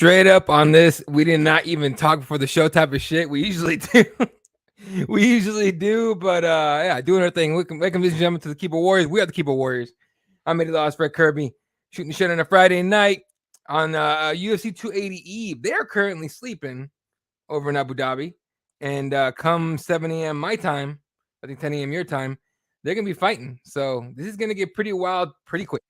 straight up on this. We did not even talk before the show type of shit. We usually do. We usually do, but yeah, doing our thing. Welcome, ladies and gentlemen, to the Keyboard Warriors. We are the Keyboard Warriors. I'm Eddie Laws, Fred Kirby, shooting shit on a Friday night on UFC 280 Eve. They are currently sleeping over in Abu Dhabi, and come 7 a.m. my time, I think 10 a.m. your time, they're gonna be fighting. So this is gonna get pretty wild pretty quick.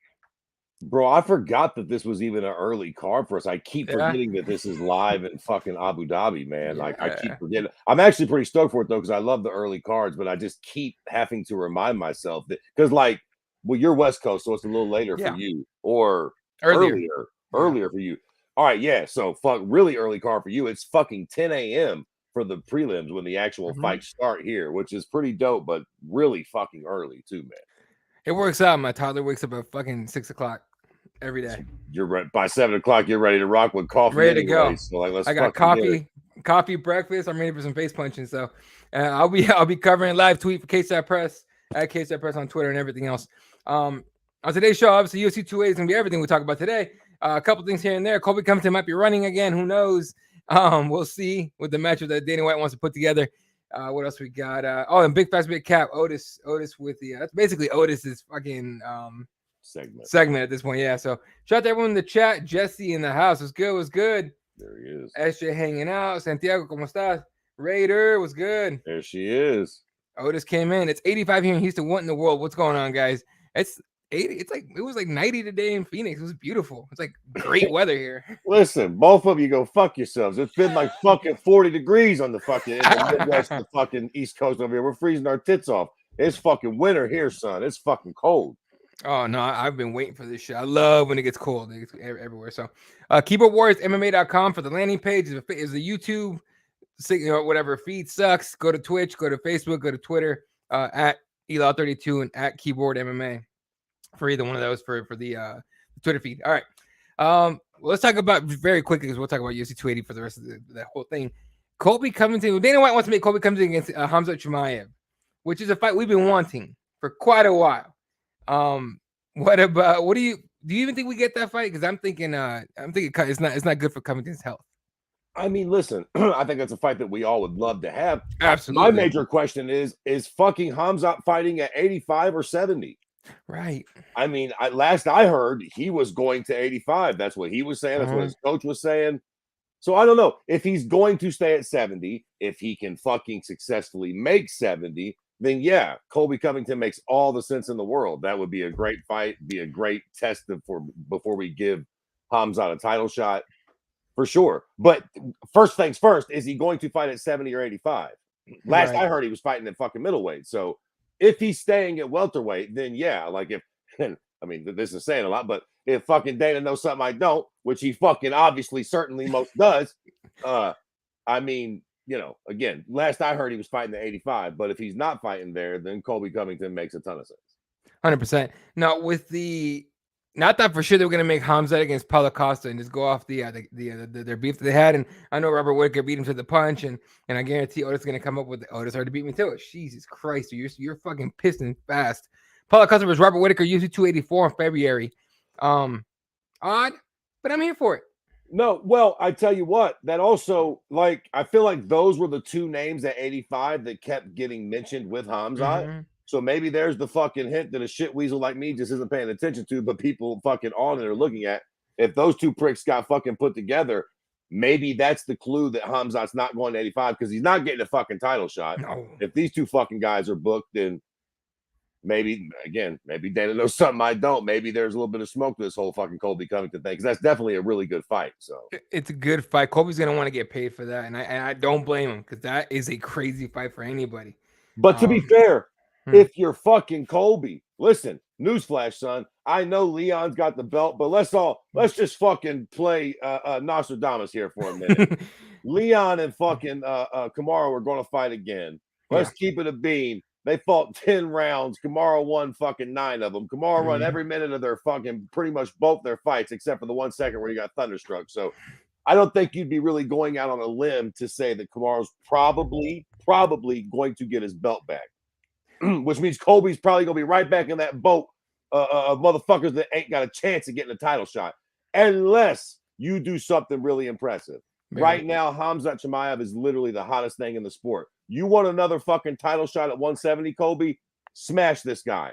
Bro, I forgot that this was even an early card for us. I keep Yeah. forgetting that this is live in fucking Abu Dhabi, man. Like I keep Yeah. forgetting. I'm actually pretty stoked for it though, because I love the early cards, but I just keep having to remind myself that because well, you're West Coast, so it's a little later Yeah. for you, or Earlier. earlier for you. All right, yeah. So really early card for you. It's fucking 10 a.m. for the prelims when the actual fights start here, which is pretty dope, but really fucking early too, man. It works out. My toddler wakes up at fucking 6 o'clock every day. You're right. By 7 o'clock, you're ready to rock with coffee. Ready to go. So let's. I got coffee, breakfast. I'm ready for some face punching. So I'll be covering live tweet for KSI Press at KSI Press on Twitter and everything else. On today's show, obviously UFC 280 is gonna be everything we talk about today. A couple things here and there. Colby Covington might be running again. Who knows? We'll see with the matchup that Dana White wants to put together. What else we got? And Big Fast Big Cap Otis with the that's basically Otis's fucking segment at this point. Yeah. So shout out to everyone in the chat. Jesse in the house was good. There he is. SJ hanging out. Santiago, ¿cómo estás? Raider was good. There she is. Otis came in. It's 85 here in Houston. What in the world? What's going on, guys? It's 80. It's like it was like 90 today in Phoenix. It was beautiful. It's like great weather here. Listen, both of you go fuck yourselves. It's been like fucking 40 degrees on the fucking in the Midwest, the fucking East Coast over here. We're freezing our tits off. It's fucking winter here, son. It's fucking cold. Oh no, I've been waiting for this shit. I love when it gets cold. It gets everywhere. So Keyboard Warriors MMA.com for the landing page is the YouTube whatever feed sucks. Go to Twitch, go to Facebook, go to Twitter at Elaw32 and at Keyboard MMA for either one of those for the Twitter feed. All right. Well, let's talk about very quickly because we'll talk about UFC 280 for the rest of that whole thing. Colby Covington. Dana White wants to make Colby Covington against Hamza Chimaev, which is a fight we've been wanting for quite a while. What do you even think we get that fight? Because I'm thinking it's not good for Covington's health. I mean, listen, I think that's a fight that we all would love to have. Absolutely. My major question is fucking Hamza fighting at 85 or 70? Right. I mean, last I heard, he was going to 85. That's what he was saying. That's what his coach was saying. So I don't know if he's going to stay at 70, if he can fucking successfully make 70, then yeah, Colby Covington makes all the sense in the world. That would be a great fight, be a great test before we give Hamza a title shot for sure. But first things first, is he going to fight at 70 or 85? Last I heard, he was fighting at fucking middleweight. So if he's staying at welterweight, then yeah, like I mean, this is saying a lot, but if fucking Dana knows something I don't, which he fucking obviously certainly most does, I mean, you know, again, last I heard he was fighting the 85, but if he's not fighting there, then Colby Covington makes a ton of sense. 100%. Now, not that for sure they were going to make Hamza against Paulo Costa and just go off their beef that they had. And I know Robert Whittaker beat him to the punch, and I guarantee Otis is going to come up with Otis already beat me to it. Jesus Christ, you're fucking pissed and fast. Paulo Costa versus Robert Whittaker, UFC 284 in February. Odd, but I'm here for it. No, well, I tell you what, that also, like, I feel like those were the two names at 85 that kept getting mentioned with Hamza. So maybe there's the fucking hint that a shit weasel like me just isn't paying attention to, but people fucking on it are looking at. If those two pricks got fucking put together, maybe that's the clue that Hamzat's not going to 85 because he's not getting a fucking title shot. No. If these two fucking guys are booked, then maybe Dana knows something I don't. Maybe there's a little bit of smoke to this whole fucking Colby Covington thing because that's definitely a really good fight. So it's a good fight. Colby's gonna want to get paid for that, and I don't blame him because that is a crazy fight for anybody. But to be fair, if you're fucking Colby, listen, newsflash, son. I know Leon's got the belt, but let's just fucking play Nostradamus here for a minute. Leon and fucking Kamaru are going to fight again. Let's keep it a bean. They fought 10 rounds. Kamaru won fucking 9 of them. Kamaru won every minute of their fucking pretty much both their fights, except for the 1 second where he got thunderstruck. So I don't think you'd be really going out on a limb to say that Kamaru's probably going to get his belt back, which means Colby's probably going to be right back in that boat of motherfuckers that ain't got a chance of getting a title shot. Unless you do something really impressive. Right now, Khamzat Chimaev is literally the hottest thing in the sport. You want another fucking title shot at 170, Kobe? Smash this guy.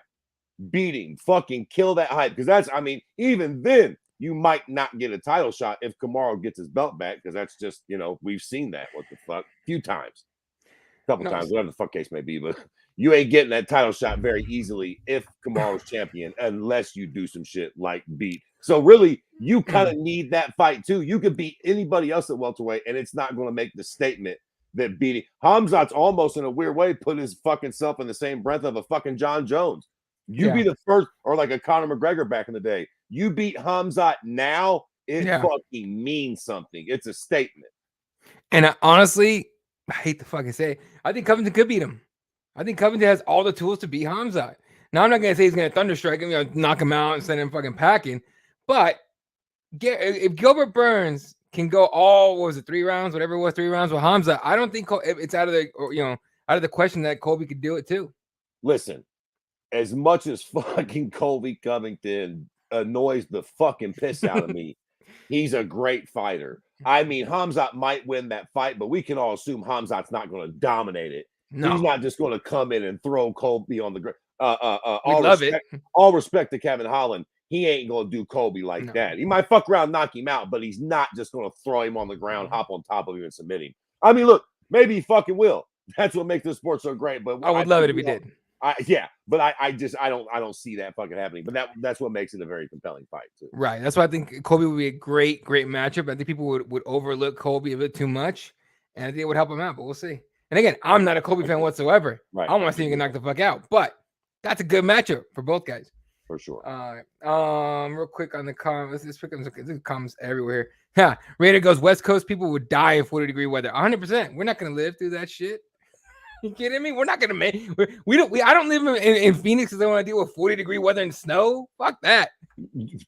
Beat him. Fucking kill that hype. Because that's, I mean, even then, you might not get a title shot if Kamaru gets his belt back. Because that's just, you know, we've seen that. What the fuck? A few times. A couple times, whatever the fuck case may be. But you ain't getting that title shot very easily if Kamaru's champion, unless you do some shit like beat. So really, you kind of need that fight too. You could beat anybody else at welterweight, and it's not going to make the statement that beating Khamzat's almost in a weird way put his fucking self in the same breath of a fucking John Jones. You be the first, or like a Conor McGregor back in the day. You beat Khamzat now, it fucking means something. It's a statement. And honestly, I hate to fucking say it, I think Covington could beat him. I think Covington has all the tools to beat Khamzat. Now, I'm not going to say he's going to thunderstrike him, you know, knock him out and send him fucking packing. But if Gilbert Burns can go all, what was it, 3 rounds, whatever it was, 3 rounds with Khamzat, I don't think it's out of the question that Colby could do it too. Listen, as much as fucking Colby Covington annoys the fucking piss out of me, he's a great fighter. I mean, Khamzat might win that fight, but we can all assume Khamzat's not going to dominate it. No. He's not just going to come in and throw Colby on the ground. All respect to Kevin Holland. He ain't going to do Colby like that. He might fuck around, knock him out, but he's not just going to throw him on the ground, hop on top of him, and submit him. I mean, look, maybe he fucking will. That's what makes this sport so great. But I would love it if he did. But I don't see that fucking happening. But that's what makes it a very compelling fight too. Right. That's why I think Colby would be a great matchup. I think people would overlook Colby a bit too much, and I think it would help him out. But we'll see. And again, I'm not a Colby fan whatsoever. Right. I want to see him get knocked the fuck out. But that's a good matchup for both guys. For sure. Real quick on the comments. This comments everywhere. Yeah. Raider goes, West Coast people would die in 40-degree weather. 100%. We're not gonna live through that shit. You kidding me? We're not gonna make. I don't live in Phoenix because I want to deal with 40-degree weather and snow. Fuck that.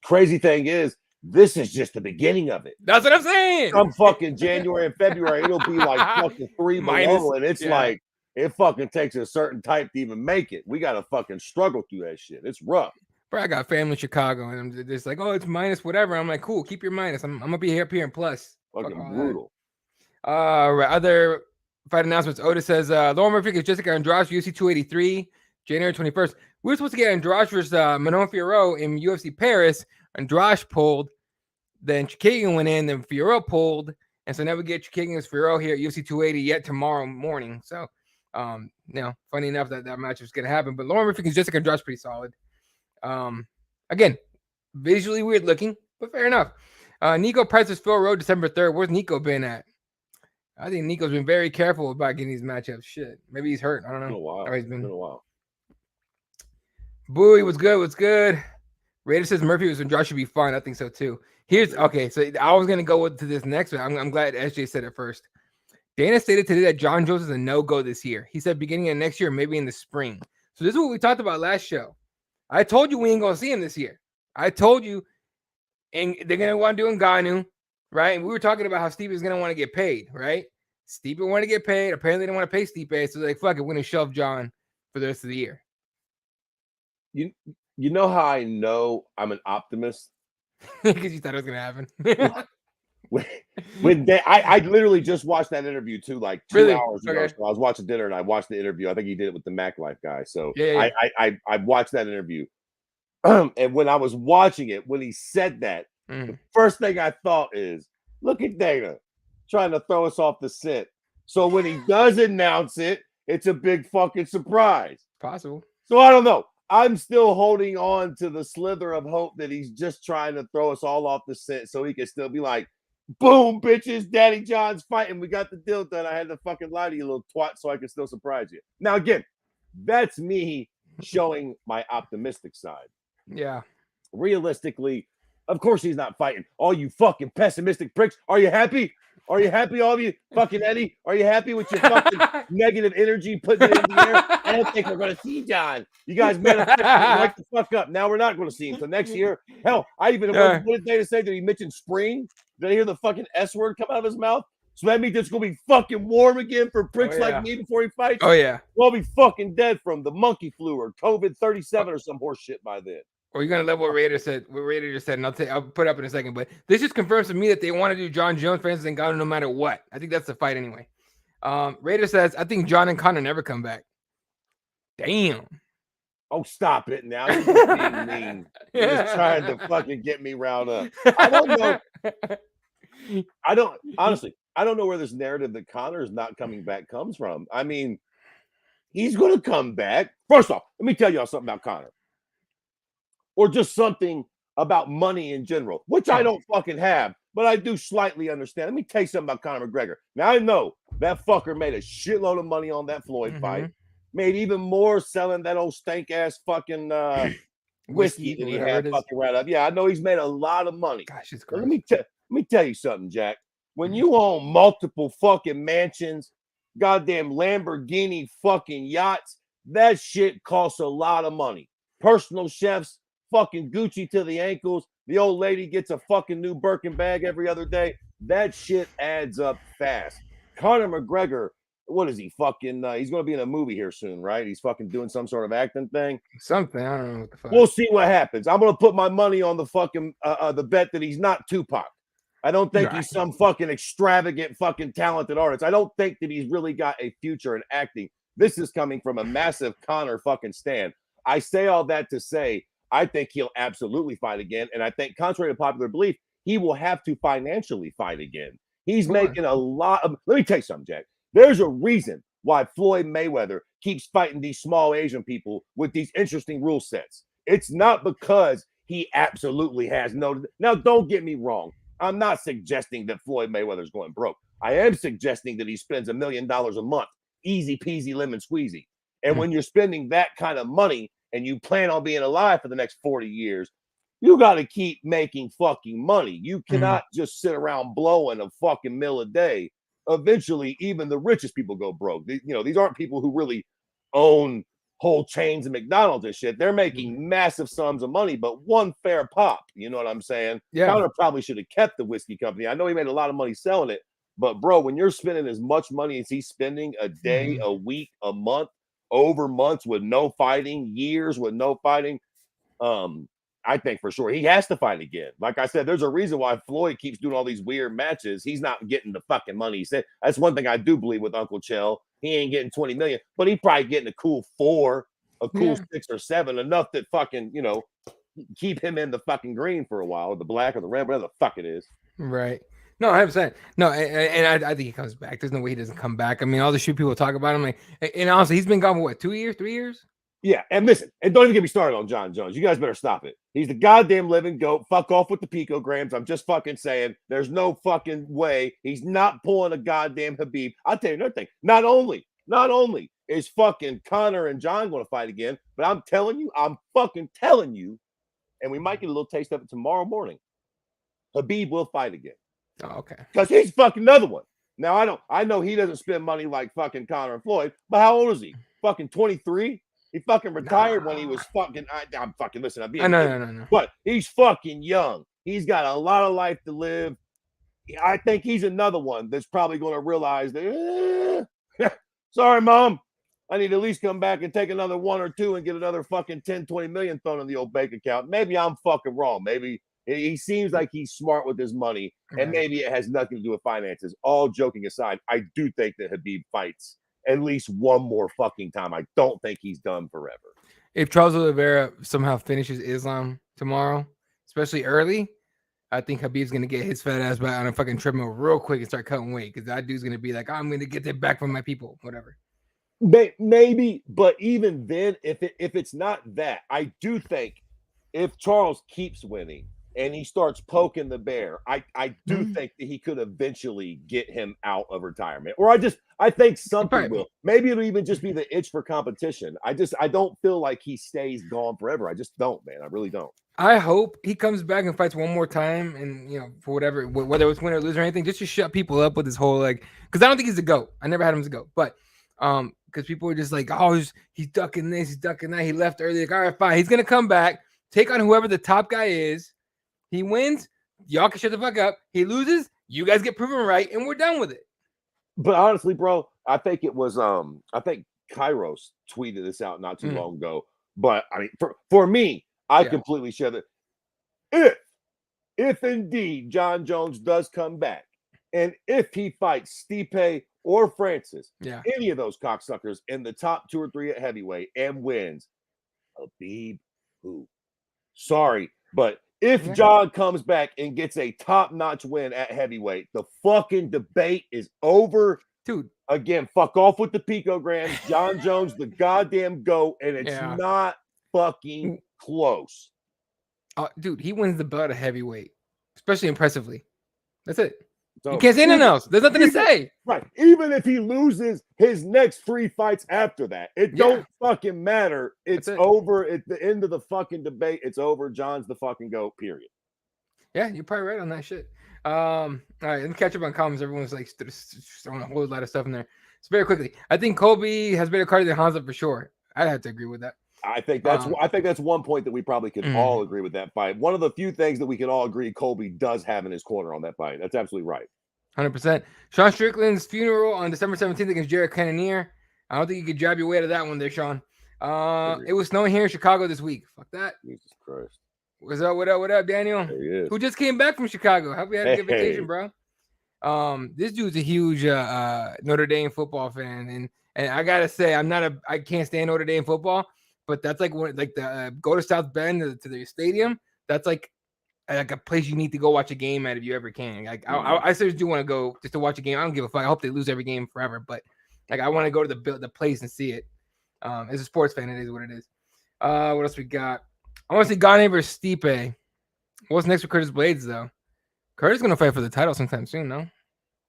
Crazy thing is, this is just the beginning of it. That's what I'm saying. Come fucking January and February, it'll be like fucking 3 below, and it's like it fucking takes a certain type to even make it. We gotta fucking struggle through that shit. It's rough. Bro, I got family in Chicago, and I'm just like, oh, it's minus whatever. I'm like, cool, keep your minus. I'm gonna be up here in plus. Fucking brutal. Right, other fight announcements. Otis says, Lauren Murphy gets Jessica Andrade UFC 283, January 21st. We were supposed to get Andrade versus Manon Fiorot in UFC Paris. Andrade pulled, then Chikagian went in, then Fiorot pulled, and so now we get Chikagian versus Fiorot here at UFC 280 yet tomorrow morning. So, funny enough that match is gonna happen. But Lauren Murphy gets Jessica Andrade pretty solid. Again, visually weird looking, but fair enough. Nico Price versus Phil Rowe, December 3rd. Where's Nico been at? I think Nico's been very careful about getting these matchups. Shit. Maybe he's hurt. I don't know. It's been a while. Bowie, what's good? What's good? Raider says Murphy was Andrade should be fine. I think so too. Okay. So I was gonna go to this next one. I'm glad SJ said it first. Dana stated today that John Jones is a no-go this year. He said beginning of next year, maybe in the spring. So this is what we talked about last show. I told you we ain't gonna see him this year. I told you, and they're gonna want to do Ngannou, right? And we were talking about how Stipe is gonna want to get paid, right? Stipe want to get paid. Apparently, they don't want to pay Stipe, so they're like, fuck it, we're gonna shelve John for the rest of the year. You know how I know I'm an optimist? Because you thought it was gonna happen. I literally just watched that interview too, like 2 hours ago. Okay. So I was watching dinner and I watched the interview. I think he did it with the Mac Life guy. So yeah. I watched that interview. And when I was watching it, when he said that, the first thing I thought is, look at Dana trying to throw us off the scent. So when he does announce it, it's a big fucking surprise. Possible. So I don't know. I'm still holding on to the slither of hope that he's just trying to throw us all off the scent so he can still be like, boom, bitches, Daddy John's fighting. We got the deal done. I had to fucking lie to you, little twat, so I can still surprise you. Now, again, that's me showing my optimistic side. Yeah. Realistically, of course he's not fighting. All you fucking pessimistic pricks. Are you happy? Are you happy, all of you? Fucking Eddie, are you happy with your fucking negative energy putting it in the air? I don't think we're going to see John. You guys manifest like the fuck up. Now we're not going to see him. So next year, hell, I even what did they say? Did he mention spring? Did I hear the fucking S word come out of his mouth? So that means it's going to be fucking warm again for pricks like me before he fights? Oh, yeah. We'll be fucking dead from the monkey flu or COVID-37 or some horse shit by then. Or you're gonna level what Raider said. What Raider just said, and I'll put it up in a second. But this just confirms to me that they want to do John Jones, Francis Ngannou, no matter what. I think that's the fight anyway. Raider says, I think John and Connor never come back. Damn. Oh, stop it now. You're just being mean. You're just trying to fucking get me riled up. I don't know. Honestly, I don't know where this narrative that Connor is not coming back comes from. I mean, he's going to come back. First off, let me tell y'all something about Connor. Or just something about money in general, which I don't fucking have, but I do slightly understand. Let me tell you something about Conor McGregor. Now, I know that fucker made a shitload of money on that Floyd fight. Made even more selling that old stank-ass fucking whiskey that he had fucking right up. Yeah, I know he's made a lot of money. Gosh, it's gross. Let me tell you something, Jack. When you own multiple fucking mansions, goddamn Lamborghini fucking yachts, that shit costs a lot of money. Personal chefs, fucking Gucci to the ankles. The old lady gets a fucking new Birkin bag every other day. That shit adds up fast. Conor McGregor, what is he fucking? He's going to be in a movie here soon, right? He's fucking doing some sort of acting thing. Something. I don't know what the fuck. We'll see what happens. I'm going to put my money on the fucking the bet that he's not Tupac. I don't think he's some fucking extravagant fucking talented artist. I don't think that he's really got a future in acting. This is coming from a massive Conor fucking stand. I say all that to say, I think he'll absolutely fight again. And I think, contrary to popular belief, he will have to financially fight again. He's making a lot of. Let me tell you something, Jack. There's a reason why Floyd Mayweather keeps fighting these small Asian people with these interesting rule sets. It's not because he absolutely has no. Now, don't get me wrong. I'm not suggesting that Floyd Mayweather's going broke. I am suggesting that he spends $1 million a month, easy peasy lemon squeezy. And when you're spending that kind of money, and you plan on being alive for the next 40 years, you got to keep making fucking money. You cannot just sit around blowing a fucking mill a day. Eventually, even the richest people go broke. These aren't people who really own whole chains of McDonald's and shit. They're making massive sums of money, but one fair pop. You know what I'm saying? Yeah. Conor probably should have kept the whiskey company. I know he made a lot of money selling it, but bro, when you're spending as much money as he's spending a day, a week, a month, over months with no fighting, years with no fighting, I think for sure he has to fight again. Like I said, there's a reason why Floyd keeps doing all these weird matches. He's not getting the fucking money he said. That's one thing I do believe with Uncle Chell. He ain't getting 20 million, but he probably getting a cool 4, a cool 6 or 7, enough that fucking, keep him in the fucking green for a while, or the black or the red, whatever the fuck it is. Right. No, 100%. No, and I think he comes back. There's no way he doesn't come back. I mean, all the shit people talk about him, and honestly, he's been gone for what, 2 years, 3 years? Yeah, and listen, and don't even get me started on John Jones. You guys better stop it. He's the goddamn living goat. Fuck off with the picograms. I'm just fucking saying there's no fucking way he's not pulling a goddamn Habib. I'll tell you another thing. Not only is fucking Conor and John going to fight again, but I'm fucking telling you, and we might get a little taste of it tomorrow morning. Habib will fight again. Oh, okay. Because he's fucking another one. Now, I know he doesn't spend money like fucking Conor and Floyd, but how old is he? Fucking 23? He fucking retired when he was fucking. I'm fucking listen. I'm being. No. But he's fucking young. He's got a lot of life to live. I think he's another one that's probably going to realize that. Sorry, Mom. I need to at least come back and take another 1 or 2 and get another fucking 10, 20 million thrown in the old bank account. Maybe I'm fucking wrong. Maybe he seems like he's smart with his money, and maybe it has nothing to do with finances. All joking aside, I do think that Habib fights at least one more fucking time. I don't think he's done forever. If Charles Oliveira somehow finishes Islam tomorrow, especially early, I think Habib's going to get his fat ass back on a fucking treadmill real quick and start cutting weight, because that dude's going to be like, I'm going to get it back from my people, whatever. Maybe, but even then, if it's not that, I do think if Charles keeps winning and he starts poking the bear, I do think that he could eventually get him out of retirement. Or I think something will. Maybe it'll even just be the itch for competition. I don't feel like he stays gone forever. I just don't, man. I really don't. I hope he comes back and fights one more time, and for whatever, whether it's win or lose or anything, just to shut people up with his whole because I don't think he's a GOAT. I never had him as a GOAT, but because people were just like, oh, he's ducking this, he's ducking that. He left early. Like, all right, fine. He's gonna come back, take on whoever the top guy is. He wins, y'all can shut the fuck up. He loses, you guys get proven right, and we're done with it. But honestly, bro, I think it was I think Kairos tweeted this out not too long ago. But I mean, for me, I completely share that. If indeed John Jones does come back, and if he fights Stipe or Francis, any of those cocksuckers in the top 2 or 3 at heavyweight and wins, Habib, who? Sorry, but if John comes back and gets a top-notch win at heavyweight, the fucking debate is over. Dude. Again, fuck off with the picograms. John Jones, the goddamn GOAT, and it's not fucking close. Dude, he wins the belt at heavyweight, especially impressively. That's it. So, you can't say nothing else. There's nothing to say. Right. Even if he loses his next 3 fights after that, it don't fucking matter. It's over. At the end of the fucking debate, it's over. John's the fucking GOAT, period. Yeah, you're probably right on that shit. All right, let me catch up on comments. Everyone's like throwing a whole lot of stuff in there. So very quickly, I think Colby has better cardio than Hamza for sure. I'd have to agree with that. I think that's one point that we probably could all agree with that fight. One of the few things that we can all agree Colby does have in his corner on that fight. That's absolutely right. 100%. Sean Strickland's funeral on December 17th against Jared Cannonier. I don't think you could jab your way out of that one there, Sean. It was snowing here in Chicago this week. Fuck that. Jesus Christ. What's up? What up, Daniel? Who just came back from Chicago? Hope you had a good vacation, bro. This dude's a huge Notre Dame football fan, and I gotta say, I can't stand Notre Dame football. But that's like the go to South Bend to the stadium. That's like a place you need to go watch a game at if you ever can. Like I seriously do want to go just to watch a game. I don't give a fuck. I hope they lose every game forever, but like I want to go to the place and see it. As a sports fan, it is what it is. What else we got? I want to see Gane versus Stipe. What's next for Curtis Blades though? Curtis gonna fight for the title sometime soon, no?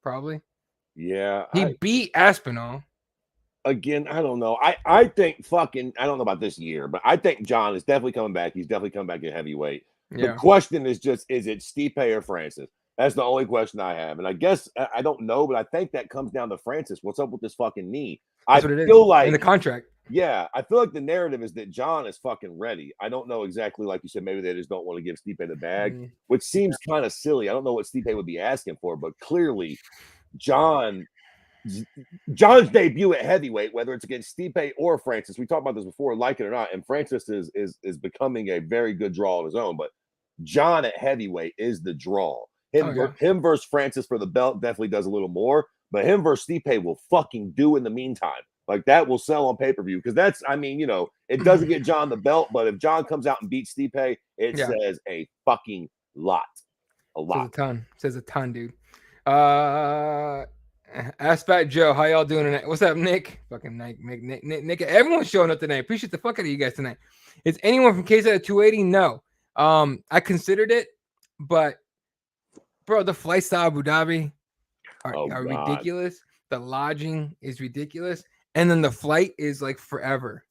Probably. Yeah. He beat Aspinall. Again, I don't know. I think I don't know about this year, but I think John is definitely coming back. He's definitely coming back at heavyweight. The question is just, is it Stipe or Francis? That's the only question I have. And I guess, I don't know, but I think that comes down to Francis. What's up with this fucking knee? That's what it is. Like in the contract. Yeah, I feel like the narrative is that John is fucking ready. I don't know exactly, like you said, maybe they just don't want to give Stipe the bag, which seems kind of silly. I don't know what Stipe would be asking for, but clearly John's debut at heavyweight, whether it's against Stipe or Francis, we talked about this before, like it or not, and Francis is becoming a very good draw on his own, but John at heavyweight is the draw. Him versus Francis for the belt definitely does a little more, but him versus Stipe will fucking do in the meantime. Like that will sell on pay-per-view because that's, I mean, you know, it doesn't get John the belt, but if John comes out and beats Stipe, it says a fucking lot. A lot. Says a ton, dude. Ask Fat Joe, how y'all doing tonight? What's up, Nick? Fucking Nick. Everyone's showing up tonight. Appreciate the fuck out of you guys tonight. Is anyone from KSAT at 280? No. I considered it, but bro, the flights to Abu Dhabi are ridiculous. The lodging is ridiculous, and then the flight is like forever.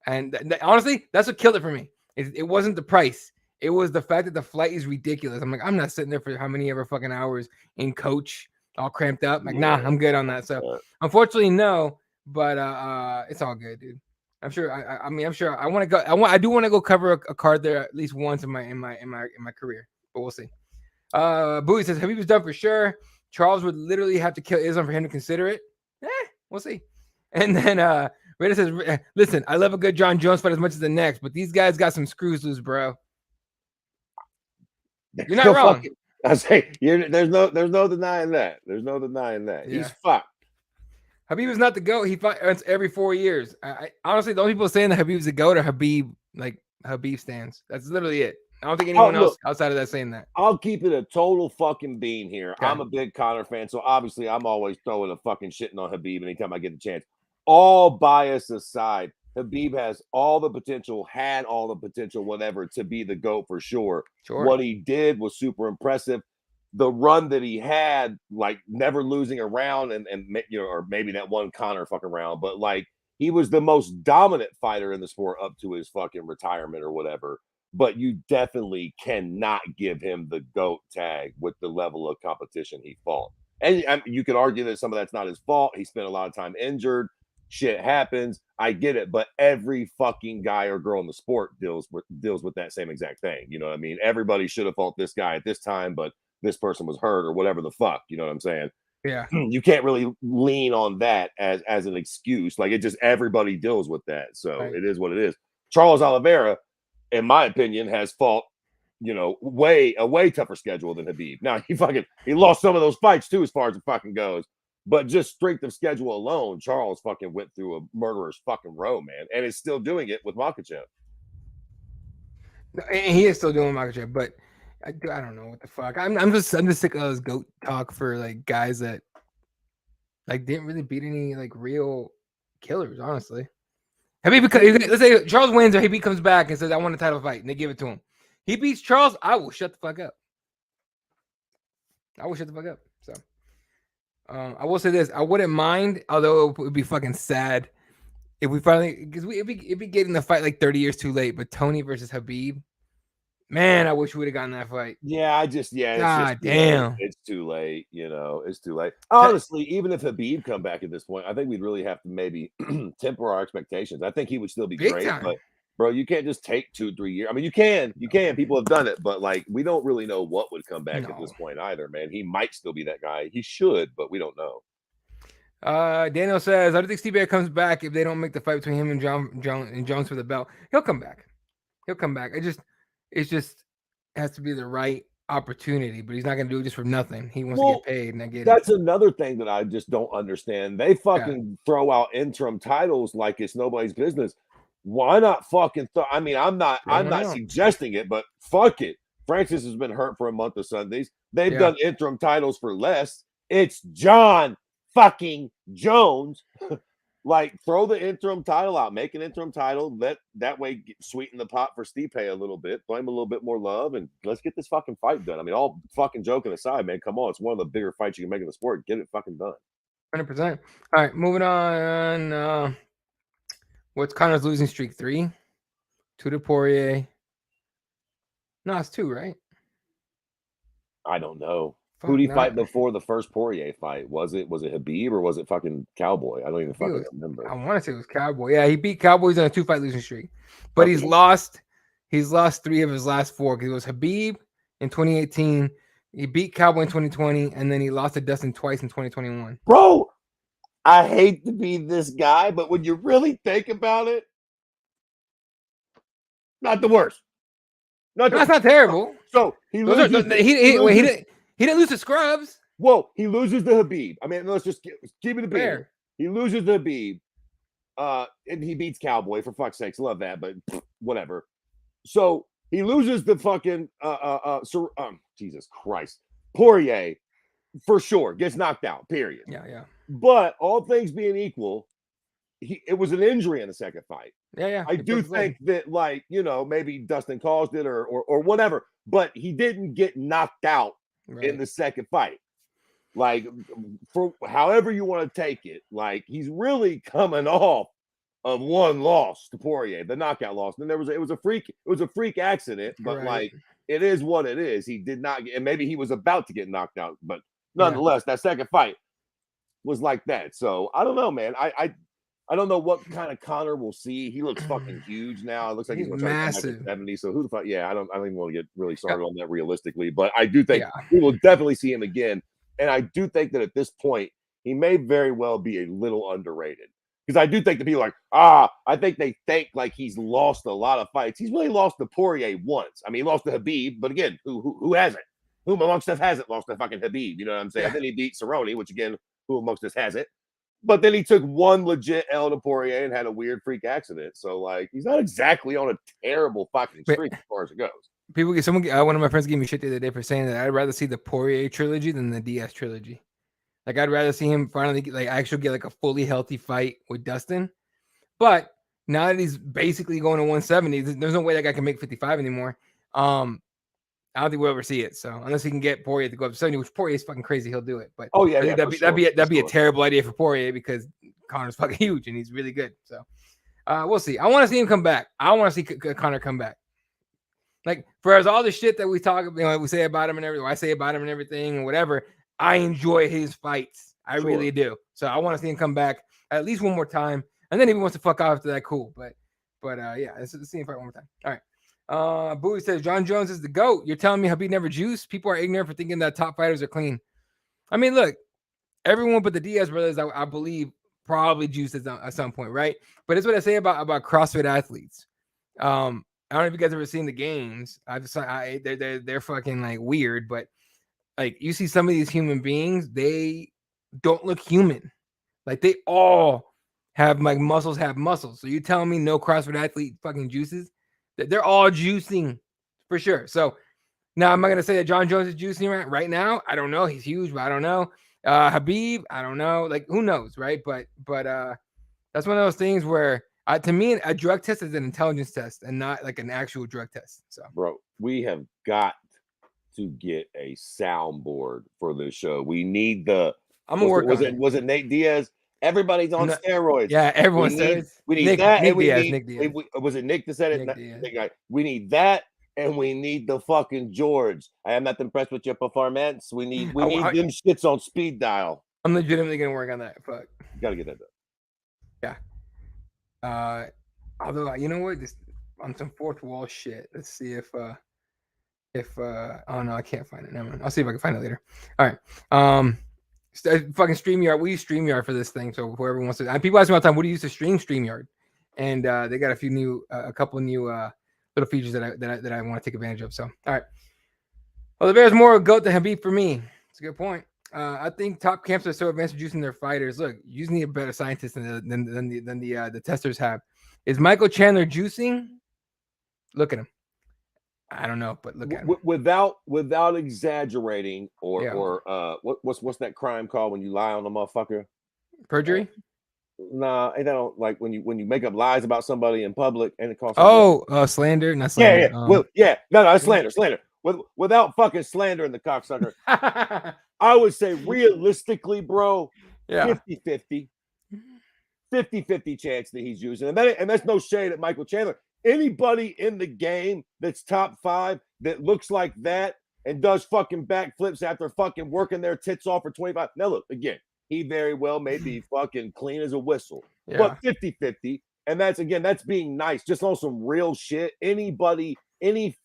And honestly, that's what killed it for me. It wasn't the price. It was the fact that the flight is ridiculous. I'm like, I'm not sitting there for how many ever fucking hours in coach, all cramped up. Like, nah, I'm good on that. So, unfortunately, no. But it's all good, dude. I'm sure. I'm sure. I want to go. I do want to go cover a card there at least once in my career. But we'll see. Bowie says Habib was done for sure. Charles would literally have to kill Islam for him to consider it. We'll see. And then Rita says, listen, I love a good John Jones fight as much as the next, but these guys got some screws loose, bro. You're not wrong. I say there's no denying that. There's no denying that. He's fucked. Habib is not the GOAT. He fights every 4 years. I honestly, the only people saying that Habib's the GOAT are Habib stands. That's literally it. I don't think anyone else outside of that saying that. I'll keep it a total fucking bean here. Okay. I'm a big Conor fan, so obviously I'm always throwing a fucking shitting on Habib anytime I get the chance. All bias aside, Habib has all the potential, had all the potential, whatever, to be the GOAT for sure. What he did was super impressive. The run that he had, like never losing a round, and you know, or maybe that one Conor fucking round, but like he was the most dominant fighter in the sport up to his fucking retirement or whatever. But you definitely cannot give him the GOAT tag with the level of competition he fought. And you could argue that some of that's not his fault. He spent a lot of time injured. Shit happens. I get it. But every fucking guy or girl in the sport deals with that same exact thing. You know what I mean? Everybody should have fought this guy at this time, but this person was hurt or whatever the fuck. You know what I'm saying? Yeah. You can't really lean on that as an excuse. Like it just everybody deals with that. So It is what it is. Charles Oliveira, in my opinion, has fought, a way tougher schedule than Habib. Now he lost some of those fights too, as far as it fucking goes. But just strength of schedule alone, Charles fucking went through a murderer's fucking row, man, and is still doing it with Makhachev. And he is still doing Makhachev, but I don't know what the fuck. I'm just sick of this goat talk for like guys that like didn't really beat any like real killers, honestly. Let's say Charles wins or Habib comes back and says, I want a title fight, and they give it to him. He beats Charles, I will shut the fuck up. So I will say this. I wouldn't mind, although it would be fucking sad if we finally, because it'd be getting the fight like 30 years too late, but Tony versus Habib, man, I wish we would have gotten that fight. Yeah, God damn. It's too late. It's too late. Honestly, even if Habib come back at this point, I think we'd really have to maybe temper our expectations. I think he would still be Big great, time. but bro, you can't just take 2-3 years. I mean, you can. People have done it, but like we don't really know what would come back at this point either, man. He might still be that guy. He should, but we don't know. Daniel says, I don't think Steve comes back if they don't make the fight between him and Jones for the belt. He'll come back. It just has to be the right opportunity, but he's not going to do it just for nothing. He wants to get paid, and I get that's another thing that I just don't understand. They fucking throw out interim titles like it's nobody's business. Why not fucking I mean, I'm not suggesting it, but fuck it. Francis has been hurt for a month of Sundays. They've done interim titles for less. It's John fucking Jones. Like, throw the interim title out, make an interim title, that way sweeten the pot for Stipe a little bit, blame a little bit more love, and let's get this fucking fight done. I mean, all fucking joking aside, man, come on, it's one of the bigger fights you can make in the sport. Get it fucking done. 100%. All right, moving on. What's Connor's losing streak? 3? 2 to Poirier. No, it's 2, right? I don't know. Who did he fight before the first Poirier fight? Was it Habib or was it fucking Cowboy? I don't even fucking remember. I want to say it was Cowboy. Yeah, he beat Cowboys on a 2-fight losing streak, but he's lost 3 of his last 4. Because it was Habib in 2018, he beat Cowboy in 2020, and then he lost to Dustin twice in 2021. Bro, I hate to be this guy, but when you really think about it, not the worst. That's not terrible. So he loses. He didn't lose to Scrubs. Well, he loses to Habib. I mean, let's just keep it a beer. He loses to Habib. And he beats Cowboy, for fuck's sakes. Love that, but whatever. So he loses the fucking Jesus Christ. Poirier, for sure, gets knocked out, period. Yeah. But all things being equal, it was an injury in the second fight. Yeah. I do think that, like, maybe Dustin caused it or whatever, but he didn't get knocked out in the second fight. Like, for however you want to take it, like, he's really coming off of one loss to Poirier, the knockout loss. And then it was a freak accident, but like, it is what it is. He did not get, and maybe he was about to get knocked out, but nonetheless, that second fight was like that. So I don't know, man. I don't know what kind of Conor we'll see. He looks fucking huge now. It looks like he's massive. 70. So who the fuck? Yeah, I don't even want to get really started on that realistically, but I do think we will definitely see him again. And I do think that at this point, he may very well be a little underrated. Because I do think that people are like, I think they think like he's lost a lot of fights. He's really lost to Poirier once. I mean, he lost to Habib, but again, who hasn't? Who amongst us hasn't lost to fucking Habib? You know what I'm saying? Yeah. Then he beat Cerrone, which again, who amongst us hasn't? But then he took one legit L to Poirier and had a weird freak accident. So, like, he's not exactly on a terrible fucking streak as far as it goes. One of my friends gave me shit the other day for saying that I'd rather see the Poirier trilogy than the Diaz trilogy. Like, I'd rather see him finally actually get like a fully healthy fight with Dustin. But now that he's basically going to 170, there's no way that guy can make 55 anymore. I don't think we'll ever see it. So unless he can get Poirier to go up to 70, which Poirier is fucking crazy, he'll do it. But that'd be a terrible idea for Poirier because Conor's fucking huge and he's really good. So we'll see. I want to see him come back. I want to see Conor come back. Like, for all the shit that we talk, we say about him and everything, I say about him and everything and whatever, I enjoy his fights. I really do. So I want to see him come back at least one more time. And then if he wants to fuck off after that, cool. But yeah, let's see him fight one more time. All right. Bowie says, John Jones is the GOAT. You're telling me Habib never juiced? People are ignorant for thinking that top fighters are clean. I mean, look, everyone but the Diaz brothers, I believe, probably juiced at some point, right? But it's what I say about CrossFit athletes. I don't know if you guys ever seen the games. They're fucking like weird, but like you see some of these human beings, they don't look human. Like they all have like muscles, have muscles. So you telling me no CrossFit athlete fucking juices? They're all juicing for sure. So now I'm not gonna say that John Jones is juicing right now. I don't know. He's huge, but I don't know. Habib, I don't know. Like who knows, right? But that's one of those things where to me a drug test is an intelligence test and not like an actual drug test. So bro, we have got to get a soundboard for this show. We need the. I'm gonna work on it. Was it Nate Diaz? Everybody's on steroids. Yeah, everyone's steroids. We need that. Nick and we Diaz, need, Nick Diaz. Was it Nick that said it? Nick Diaz. We need that, and we need the fucking George. I am not impressed with your performance. We need them shits on speed dial. I'm legitimately gonna work on that. Fuck. You gotta get that done. Yeah. Although you know what, just on some fourth wall shit. Let's see if oh no, I can't find it. Never mind. I'll see if I can find it later. All right. Fucking StreamYard. We use StreamYard for this thing. So whoever wants to, people ask me all the time, what do you use to stream StreamYard? And they got a couple new little features that I want to take advantage of. So all right. Well, there's more goat than Habib for me. It's a good point. I think top camps are so advanced at juicing their fighters. Look, you just need a better scientist than the testers have. Is Michael Chandler juicing? Look at him. I don't know, but look at him. Without exaggerating or what's that crime called when you lie on a motherfucker? Perjury? Nah, I don't like when you make up lies about somebody in public and it costs. Slander, not slander. No, slander. Without fucking slandering the cocksucker, I would say realistically, bro, 50-50 chance that he's using, and that's no shade at Michael Chandler. Anybody in the game that's top 5 that looks like that and does fucking backflips after fucking working their tits off for 25. Now look, again, he very well may be fucking clean as a whistle, but 50-50, and that's being nice, just on some real shit. Any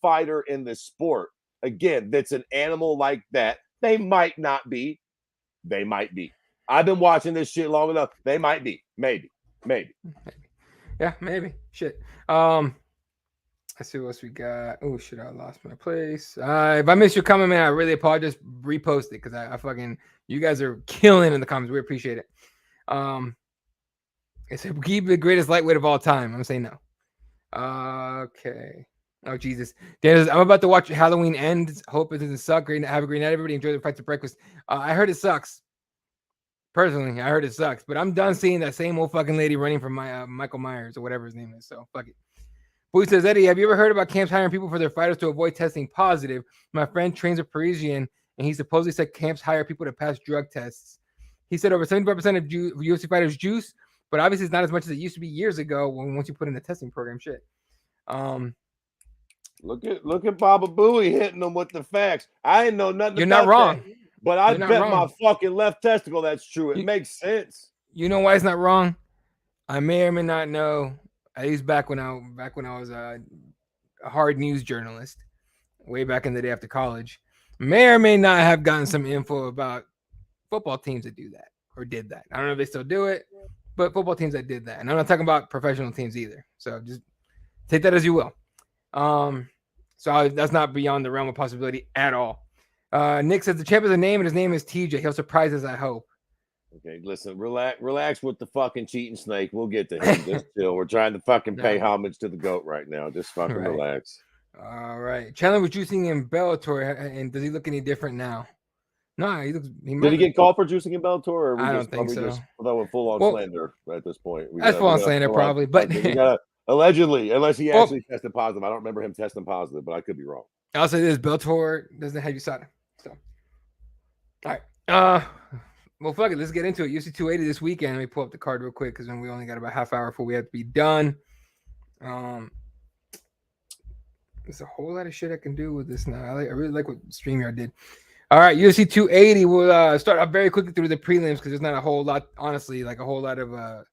fighter in the sport, again, that's an animal like that, they might not be. They might be. I've been watching this shit long enough. They might be. Maybe. Yeah, maybe. Shit. Let's see what else we got. Oh shit, I lost my place. If I missed your comment, man, I really apologize. Repost it because I fucking, you guys are killing in the comments. We appreciate it. It's keep the greatest lightweight of all time. I'm saying no. Okay. Oh Jesus, Dan, I'm about to watch Halloween Ends. Hope it doesn't suck. Have a great night, everybody. Enjoy the fights at breakfast. I heard it sucks. Personally, I heard it sucks, but I'm done seeing that same old fucking lady running from my Michael Myers or whatever his name is. So fuck it. Boo says, Eddie, have you ever heard about camps hiring people for their fighters to avoid testing positive? My friend trains a Parisian, and he supposedly said camps hire people to pass drug tests. He said over 75% of UFC fighters juice, but obviously it's not as much as it used to be years ago once you put in the testing program. Shit. Look at Baba Booey hitting them with the facts. I ain't know nothing. You're not wrong. That, but I bet my fucking left testicle that's true. It makes sense. You know why it's not wrong? I may or may not know. At least back when I was a hard news journalist, way back in the day after college, may or may not have gotten some info about football teams that do that or did that. I don't know if they still do it, but football teams that did that. And I'm not talking about professional teams either. So just take that as you will. So that's not beyond the realm of possibility at all. Nick says the champ is a name and his name is TJ. He'll surprise us, I hope. Okay, listen, relax with the fucking cheating snake. We'll get to him. Just chill. We're trying to fucking pay homage to the GOAT right now. Just fucking relax. All right. Chandler was juicing in Bellator, and does he look any different now? No, he looks. Did he get called for juicing in Bellator? Or I don't think so. Just full on slander at this point. That's full on slander, probably. But we gotta, allegedly, unless he actually tested positive. I don't remember him testing positive, but I could be wrong. I'll say this: Bellator doesn't have USADA. So, all right. Well, fuck it. Let's get into it. UFC 280 this weekend. Let me pull up the card real quick because then we only got about half hour before we have to be done. There's a whole lot of shit I can do with this now. I really like what StreamYard did. All right, UFC 280. We'll start off very quickly through the prelims because there's not a whole lot, honestly, like a whole lot of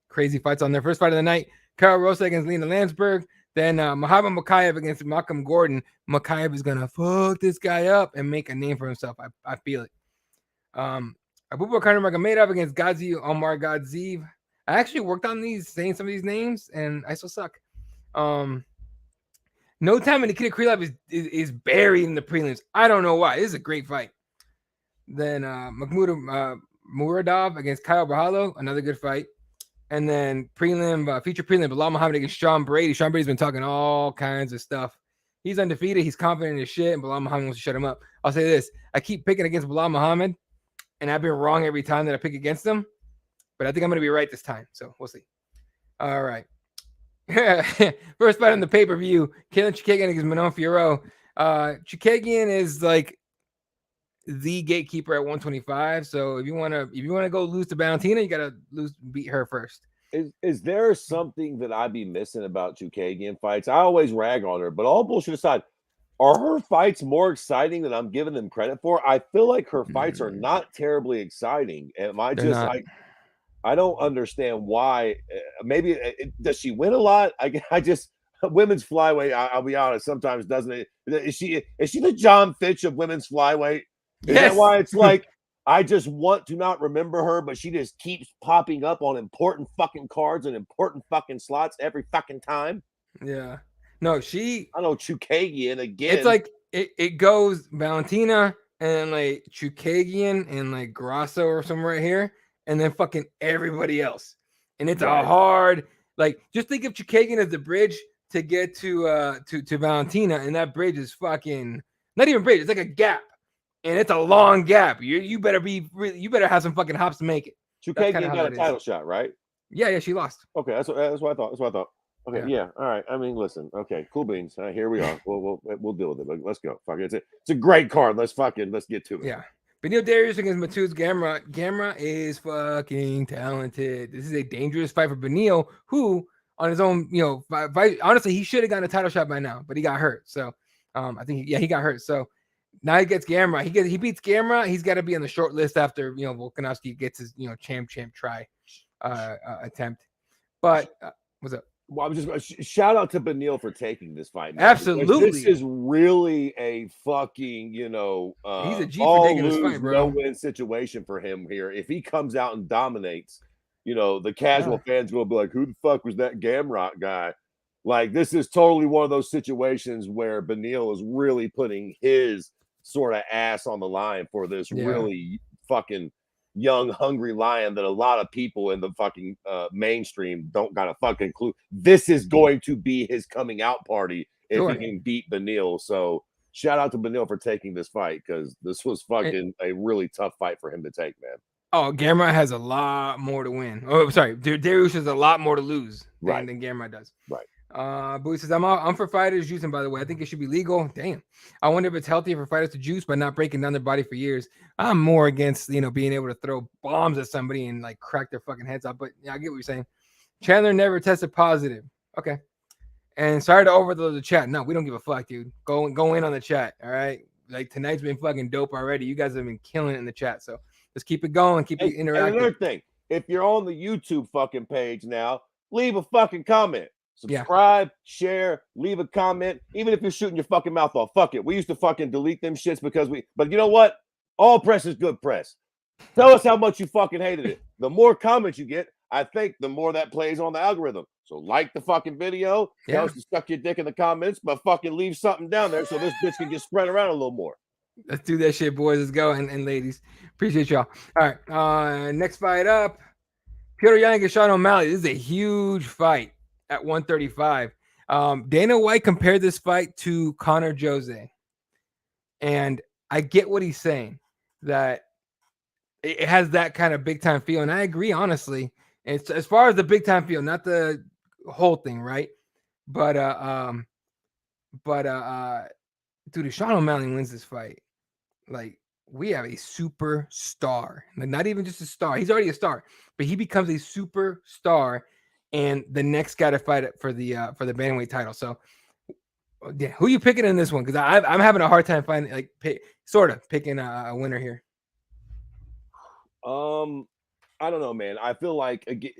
crazy fights on there. First fight of the night, Karol Rosa against Lena Landsberg. Then Muhammad Mokaev against Malcolm Gordon. Mokaev is going to fuck this guy up and make a name for himself. I feel it. Abubakar Nurmagomedov against Ghazi Omar Gadziev. I actually worked on saying some of these names, and I still suck. No Time and Nikita Krylov is buried in the prelims. I don't know why. This is a great fight. Then Mahmoud Muradov against Kyle Brahalo, another good fight. And then feature prelim, Bilal Muhammad against Sean Brady. Sean Brady's been talking all kinds of stuff. He's undefeated. He's confident in his shit, and Bilal Muhammad wants to shut him up. I'll say this. I keep picking against Bilal Muhammad, and I've been wrong every time that I pick against him. But I think I'm going to be right this time. So we'll see. All right. First fight on the pay-per-view. Kalen Chukagian against Manon Fiorot. Chukagian is like the gatekeeper at 125. So if you want to go lose to Valentina, you got to beat her first. Is there something that I'd be missing about Chukagian fights? I always rag on her, but all bullshit aside, are her fights more exciting than I'm giving them credit for? I feel like her fights are not terribly exciting. Am I They're just not. like, I don't understand why. Maybe does she win a lot? I just women's flyweight. I'll be honest. Sometimes doesn't it? Is she the John Fitch of women's flyweight? Is that why it's like I just want to not remember her, but she just keeps popping up on important fucking cards and important fucking slots every fucking time? Yeah. No, I know Chukagian again. It's like it goes Valentina and like Chukagian and like Grasso or somewhere right here, and then fucking everybody else. And it's a hard, like, just think of Chukagian as the bridge to get to Valentina, and that bridge is fucking not even bridge, it's like a gap. And it's a long gap. You better have some fucking hops to make it. Chukagian got a title shot, right? Yeah, she lost. Okay, that's what I thought. Okay, yeah. All right. I mean, listen. Okay, cool beans. Here we are. We'll deal with it. But let's go. Fuck it. It's a great card. Let's get to it. Yeah. Benil Darius against Mateusz Gamrot. Gamrot is fucking talented. This is a dangerous fight for Benil, who on his own, fight, honestly, he should have gotten a title shot by now, but he got hurt. So I think he got hurt. So now he gets Gamrot. He beats Gamrot. He's got to be on the short list after Volkanovski gets his champ try attempt. But what's up? Well, I'm just shout out to Benil for taking this fight. Man, absolutely, this is really a fucking he's a G all for taking lose, this fight, bro. No win situation for him here. If he comes out and dominates, the casual fans will be like, "Who the fuck was that Gamrot guy?" Like, this is totally one of those situations where Benil is really putting his sort of ass on the line for this really fucking young, hungry lion that a lot of people in the fucking mainstream don't got a fucking clue. This is going to be his coming out party if he can beat Benil. So shout out to Benil for taking this fight, because this was fucking a really tough fight for him to take, man. Oh, Gamrot has a lot more to win. Oh, sorry, Darius has a lot more to lose than Gamrot does. Right. Bowie says, I'm for fighters juicing, by the way. I think it should be legal. Damn. I wonder if it's healthier for fighters to juice by not breaking down their body for years. I'm more against, being able to throw bombs at somebody and like crack their fucking heads off. But yeah, I get what you're saying. Chandler never tested positive. Okay. And sorry to overload the chat. No, we don't give a fuck, dude. Go in on the chat. All right. Like, tonight's been fucking dope already. You guys have been killing it in the chat. So let's keep it going. Keep it interactive. And another thing, if you're on the YouTube fucking page now, leave a fucking comment. Subscribe, share, leave a comment. Even if you're shooting your fucking mouth off, fuck it. We used to fucking delete them shits but you know what? All press is good press. Tell us how much you fucking hated it. The more comments you get, I think the more that plays on the algorithm. So like the fucking video. Tell us to suck your dick in the comments, but fucking leave something down there so this bitch can get spread around a little more. Let's do that shit, boys. Let's go. And ladies, appreciate y'all. All right. Next fight up, Petr Yan against Sean O'Malley. This is a huge fight at 135. Dana White compared this fight to Conor Jose. And I get what he's saying, that it has that kind of big time feel. And I agree, honestly. It's as far as the big time feel, not the whole thing, right? But dude, if Sean O'Malley wins this fight, like, we have a superstar. Like, not even just a star. He's already a star, but he becomes a superstar and the next guy to fight it for the bantamweight title. So yeah, who you picking in this one? Because I'm having a hard time finding picking a winner here. I don't know, man. I feel like, again,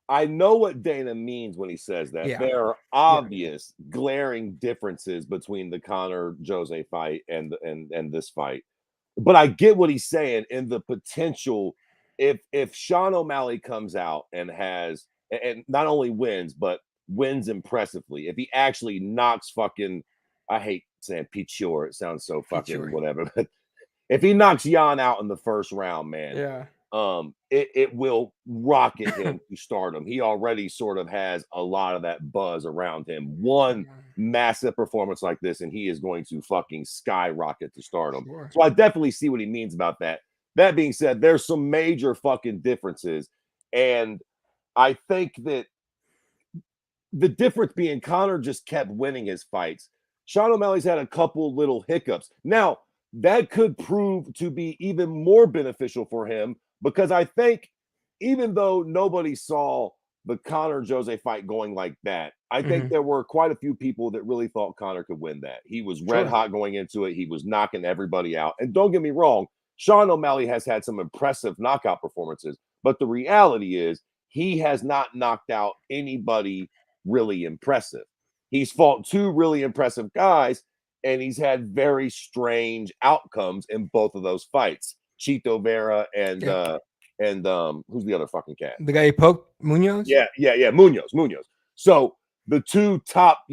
I know what Dana means when he says that. Yeah. There are obvious, glaring differences between the Conor Jose fight and this fight. But I get what he's saying in the potential. If Sean O'Malley comes out and not only wins, but wins impressively, if he actually knocks fucking I hate saying Pichur. It sounds so fucking Pichur. whatever. But if he knocks Jan out in the first round, man, Yeah. it will rocket him to stardom. He already sort of has a lot of that buzz around him. One massive performance like this, and he is going to fucking skyrocket to stardom. Sure. So I definitely see what he means about that. That being said, there's some major fucking differences. And I think that the difference being Conor just kept winning his fights. Sean O'Malley's had a couple little hiccups. Now, that could prove to be even more beneficial for him because I think even though nobody saw the Conor Jose fight going like that, I think there were quite a few people that really thought Conor could win that. He was red hot going into it. He was knocking everybody out. And don't get me wrong, Sean O'Malley has had some impressive knockout performances, but the reality is he has not knocked out anybody really impressive. He's fought two really impressive guys, and he's had very strange outcomes in both of those fights. Chito Vera and who's the other fucking cat? The guy he poked, Munoz? Yeah. Munoz. So the two top,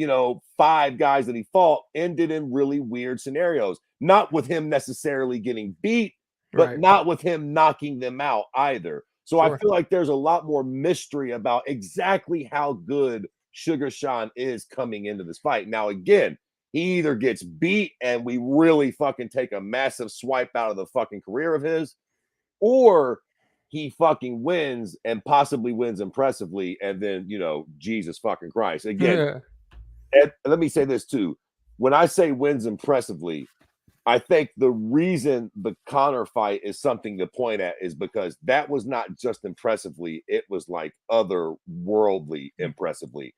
5 guys that he fought ended in really weird scenarios. Not with him necessarily getting beat, but not with him knocking them out either. So I feel like there's a lot more mystery about exactly how good Sugar Sean is coming into this fight. Now, again, he either gets beat and we really fucking take a massive swipe out of the fucking career of his, or he fucking wins and possibly wins impressively. And then, Jesus fucking Christ. Again, and let me say this too. When I say wins impressively, I think the reason the Conor fight is something to point at is because that was not just impressively, it was like otherworldly impressively.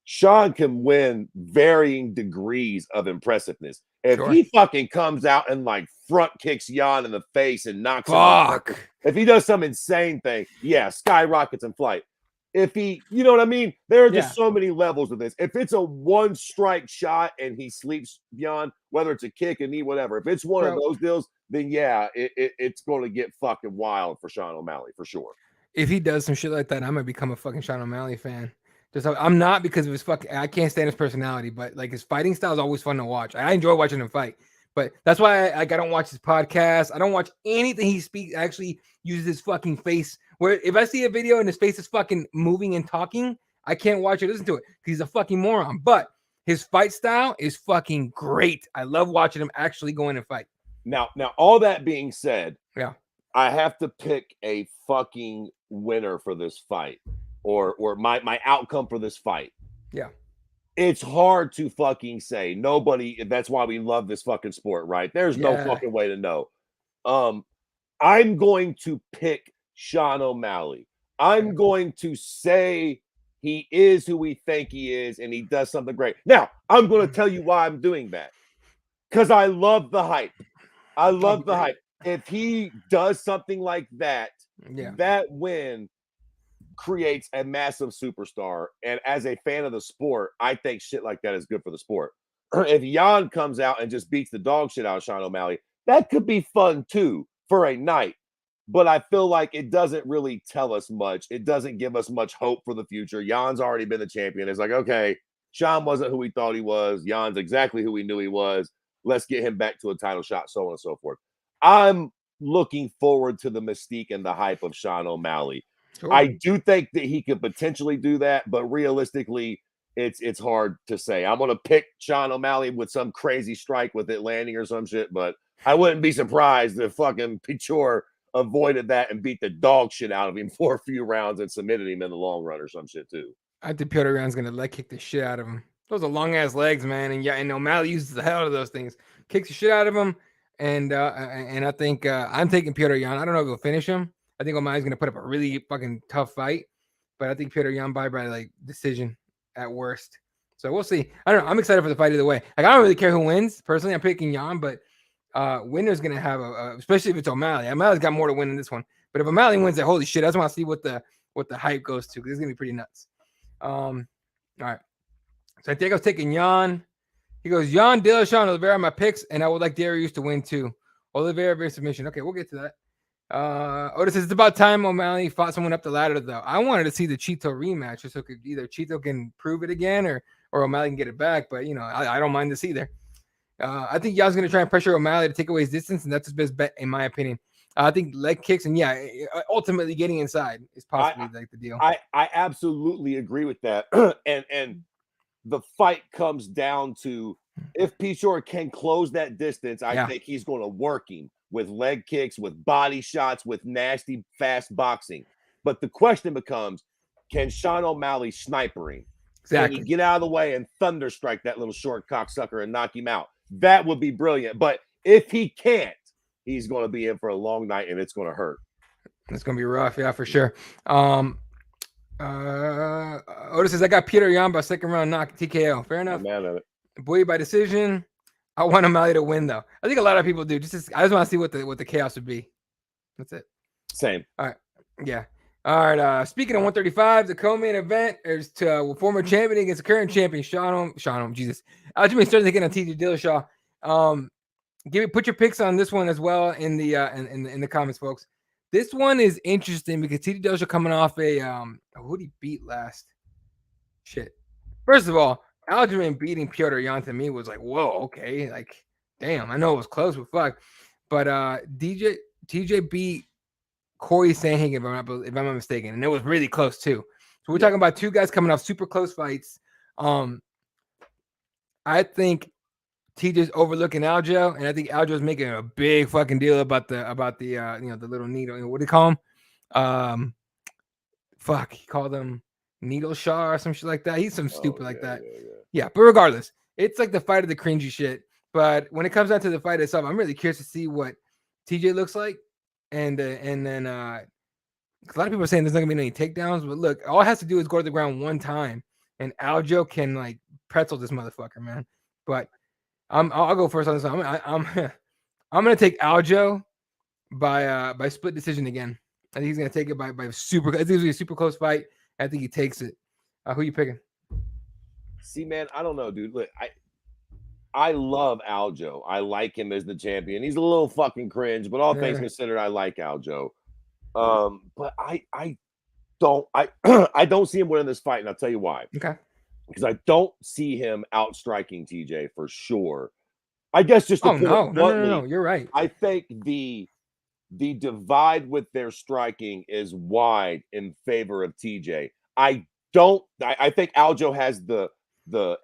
Sean can win varying degrees of impressiveness. If he fucking comes out and like front kicks Jan in the face and knocks him out, if he does some insane thing, skyrockets in flight. If he, you know what I mean? There are just so many levels of this. If it's a one strike shot and he sleeps Jan, whether it's a kick, a knee, whatever, if it's one of those deals, then it's going to get fucking wild for Sean O'Malley for sure. If he does some shit like that, I'm gonna become a fucking Sean O'Malley fan. I'm not because of his I can't stand his personality, but like his fighting style is always fun to watch. I enjoy watching him fight, but that's why I don't watch his podcast. I don't watch anything he speaks. Actually, uses his fucking face. Where if I see a video and his face is fucking moving and talking, I can't watch it, listen to it. He's a fucking moron. But his fight style is fucking great. I love watching him actually go in and fight. Now, all that being said, I have to pick a fucking winner for this fight. Or my outcome for this fight. Yeah. It's hard to fucking say. Nobody, that's why we love this fucking sport, right? There's no fucking way to know. I'm going to pick Sean O'Malley. I'm going to say he is who we think he is and he does something great. Now, I'm going to tell you why I'm doing that. Because I love the hype. I love the hype. If he does something like that, that win creates a massive superstar. And as a fan of the sport, I think shit like that is good for the sport. If Jan comes out and just beats the dog shit out of Sean O'Malley, that could be fun too for a night. But I feel like it doesn't really tell us much. It doesn't give us much hope for the future. Jan's already been the champion. It's like, okay, Sean wasn't who we thought he was. Jan's exactly who we knew he was. Let's get him back to a title shot, so on and so forth. I'm looking forward to the mystique and the hype of Sean O'Malley. I do think that he could potentially do that, but realistically, it's hard to say. I'm going to pick Sean O'Malley with some crazy strike with it landing or some shit, but I wouldn't be surprised if fucking Pichur avoided that and beat the dog shit out of him for a few rounds and submitted him in the long run or some shit too. I think Piotr Jan's going to leg kick the shit out of him. Those are long ass legs, man, and O'Malley uses the hell out of those things. Kicks the shit out of him, and I think I'm taking Piotr Jan. I don't know if he'll finish him. I think O'Malley's going to put up a really fucking tough fight, but I think Piotr Jan by like decision at worst. So we'll see. I don't know. I'm excited for the fight either way. Like I don't really care who wins. Personally, I'm picking Jan, but winner's going to have especially if it's O'Malley. O'Malley's got more to win in this one. But if O'Malley wins it, holy shit, I just want to see what the hype goes to because it's going to be pretty nuts. All right. So I think I was taking Jan. He goes, Jan, Dillashaw, Oliveira, my picks, and I would like Darius to win too. Oliveira via submission. Okay, we'll get to that. Otis says it's about time O'Malley fought someone up the ladder, though. I wanted to see the Chito rematch, so either Chito can prove it again or O'Malley can get it back. But I don't mind this either. I think Jan's going to try and pressure O'Malley to take away his distance, and that's his best bet, in my opinion. I think leg kicks and ultimately getting inside is possibly like the deal. I absolutely agree with that. and the fight comes down to if Pishore can close that distance, I think he's going to work him with leg kicks, with body shots, with nasty, fast boxing. But the question becomes, can Sean O'Malley sniper him? Exactly. Can he get out of the way and thunder strike that little short cocksucker and knock him out? That would be brilliant. But if he can't, he's going to be in for a long night, and it's going to hurt. It's going to be rough, yeah, for sure. Otis says, I got Peter Yan by second round knock TKO. Fair enough. I'm mad at it. Boy by decision. I want O'Malley to win, though. I think a lot of people do. I just want to see what the chaos would be. That's it. Same. All right. Yeah. All right. Speaking of 135, the co-main event is to former champion against the current champion, Sean. Jesus. Aljamain started thinking on TJ Dillashaw. Put your picks on this one as well in the comments, folks. This one is interesting because TJ Dillashaw coming off who did he beat last? Shit. First of all, Aljamain beating Piotr Yan to me was like, whoa, okay, like, damn. I know it was close, but fuck. But TJ beat Corey Sandhagen, if I'm not mistaken, and it was really close too. So we're talking about two guys coming off super close fights. I think TJ's overlooking Aljo, and I think Aljo's making a big fucking deal about the the little needle. What do you call him? He called him Needle Shaw or some shit like that. He's some stupid like that. Yeah, but regardless, it's like the fight of the cringy shit. But when it comes down to the fight itself, I'm really curious to see what TJ looks like. And then a lot of people are saying there's not gonna be any takedowns, but look, all it has to do is go to the ground one time, and Aljo can like pretzel this motherfucker, man. But I'll go first on this one. I'm gonna take Aljo by split decision again. I think he's gonna take it by super. I think it's gonna be a super close fight. I think he takes it. Who you picking? See, man, I don't know, dude. Look, I love Aljo. I like him as the champion. He's a little fucking cringe, but all things considered, I like Aljo. But I don't I don't see him winning this fight, and I'll tell you why. Okay. Because I don't see him outstriking TJ for sure. I guess just to no, you're right. I think the divide with their striking is wide in favor of TJ. I think Aljo has the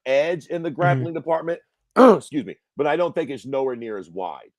edge in the grappling department. Excuse me, but I don't think it's nowhere near as wide.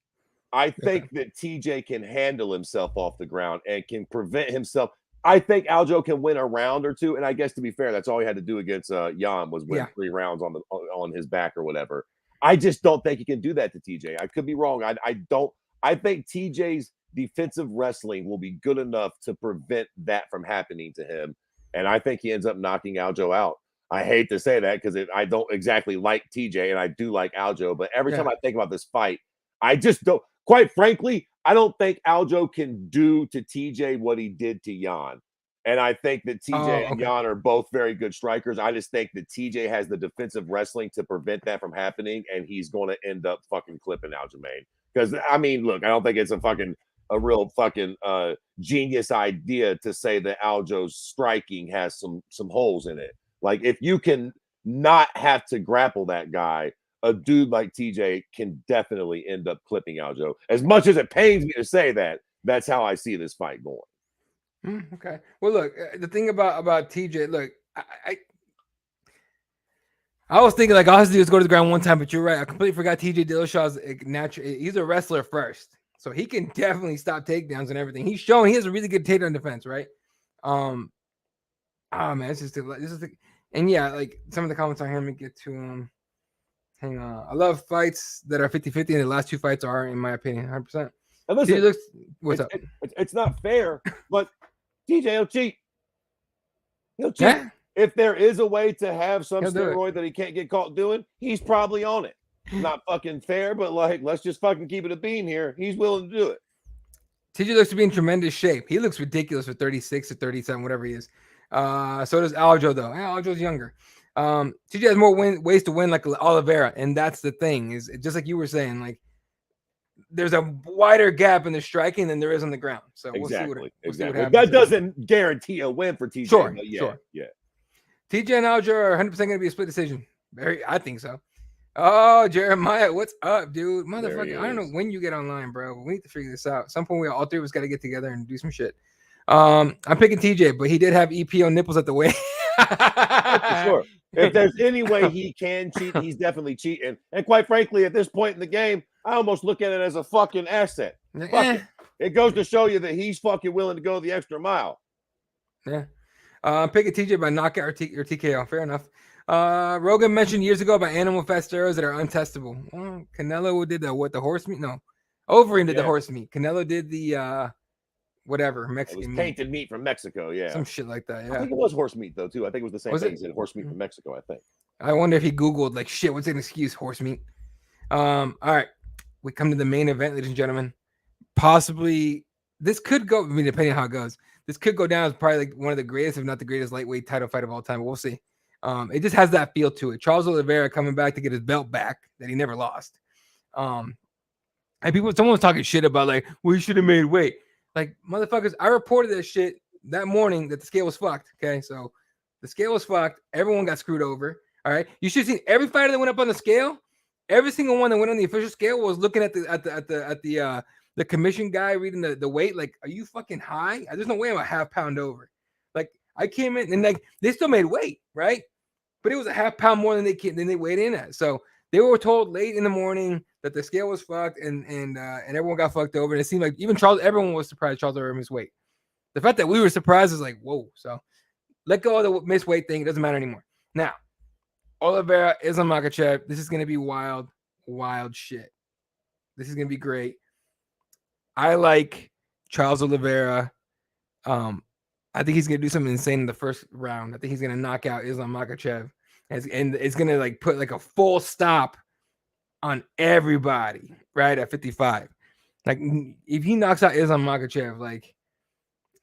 I think that TJ can handle himself off the ground and can prevent himself. I think Aljo can win a round or two, and I guess to be fair, that's all he had to do against Yan was win 3 rounds on his back or whatever. I just don't think he can do that to TJ. I could be wrong. I don't. I think TJ's defensive wrestling will be good enough to prevent that from happening to him, and I think he ends up knocking Aljo out. I hate to say that because I don't exactly like TJ, and I do like Aljo, but every time I think about this fight, I just don't. Quite frankly, I don't think Aljo can do to TJ what he did to Yan. And I think that TJ and Yan are both very good strikers. I just think that TJ has the defensive wrestling to prevent that from happening, and he's going to end up fucking clipping Aljamain. Because, I mean, look, I don't think it's a real fucking genius idea to say that Aljo's striking has some holes in it. Like, if you can not have to grapple that guy, a dude like TJ can definitely end up clipping Aljo. As much as it pains me to say that, that's how I see this fight going. Okay. Well, look, the thing about TJ, look, I was thinking like all I have to do is go to the ground one time, but you're right. I completely forgot TJ Dillashaw's natural. He's a wrestler first, so he can definitely stop takedowns and everything. He's showing he has a really good takedown defense, right? Man, it's just and yeah, like some of the comments on here. Let me get to them. Hang on. I love fights that are 50-50, and the last 2 fights are, in my opinion, 100%. And listen, what's up? It's not fair, but TJ will cheat. He'll cheat. Yeah. If there is a way to have some steroid that he can't get caught doing, he's probably on it. Not fucking fair, but like, let's just fucking keep it a bean here. He's willing to do it. TJ looks to be in tremendous shape. He looks ridiculous for 36 or 37, whatever he is. So does Aljo, though. Aljo's younger. TJ has more ways to win, like Oliveira, and that's the thing. Is just like you were saying, like there's a wider gap in the striking than there is on the ground. So we'll see what happens. That doesn't guarantee a win for TJ. Sure, yeah. TJ and Aljo are 100% going to be a split decision. I think so. Oh, Jeremiah, what's up, dude? There he Motherfucker, I don't know is. when you get online, bro. We need to figure this out. At some point, we all three of us got to get together and do some shit. I'm picking TJ, but he did have EPO nipples at the weigh. Oh, for sure. If there's any way he can cheat, he's definitely cheating. And quite frankly, at this point in the game, I almost look at it as a fucking asset. Fuck it. It goes to show you that he's fucking willing to go the extra mile. Yeah. I'm picking TJ by knockout or TKO. Fair enough. Rogan mentioned years ago about animal fat steroids that are untestable. Well, Canelo did the horse meat. No, Overeem did the horse meat. Canelo did the whatever Mexican It was meat. tainted meat from Mexico. Yeah, some shit like that. Yeah, I think it was horse meat though too. I think it was the same Was thing. it? He said horse meat from Mexico. I think. I wonder if he Googled like shit. What's an excuse? Horse meat. All right, we come to the main event, ladies and gentlemen. Possibly this could go. I mean, depending on how it goes, this could go down as probably like one of the greatest, if not the greatest, lightweight title fight of all time. We'll see. It just has that feel to it. Charles Oliveira coming back to get his belt back that he never lost. And someone was talking shit about like, we should have made weight. Like, motherfuckers, I reported that shit that morning that the scale was fucked. Okay, so the scale was fucked. Everyone got screwed over. All right, you should have seen every fighter that went up on the scale. Every single one that went on the official scale was looking at the commission guy reading the weight. Like, are you fucking high? There's no way I'm a half pound over. Like, I came in and like they still made weight, right? But it was a half pound more than they weighed in at. So they were told late in the morning that the scale was fucked and everyone got fucked over. And it seemed like even everyone was surprised Charles Oliveira missed weight. The fact that we were surprised is like, whoa. So let go of the missed weight thing. It doesn't matter anymore. Now, Oliveira, Islam Makhachev. This is going to be wild, wild shit. This is going to be great. I like Charles Oliveira. I think he's going to do something insane in the first round. I think he's going to knock out Islam Makhachev. And it's going to like put like a full stop on everybody right at 55. Like if he knocks out Islam Makhachev, like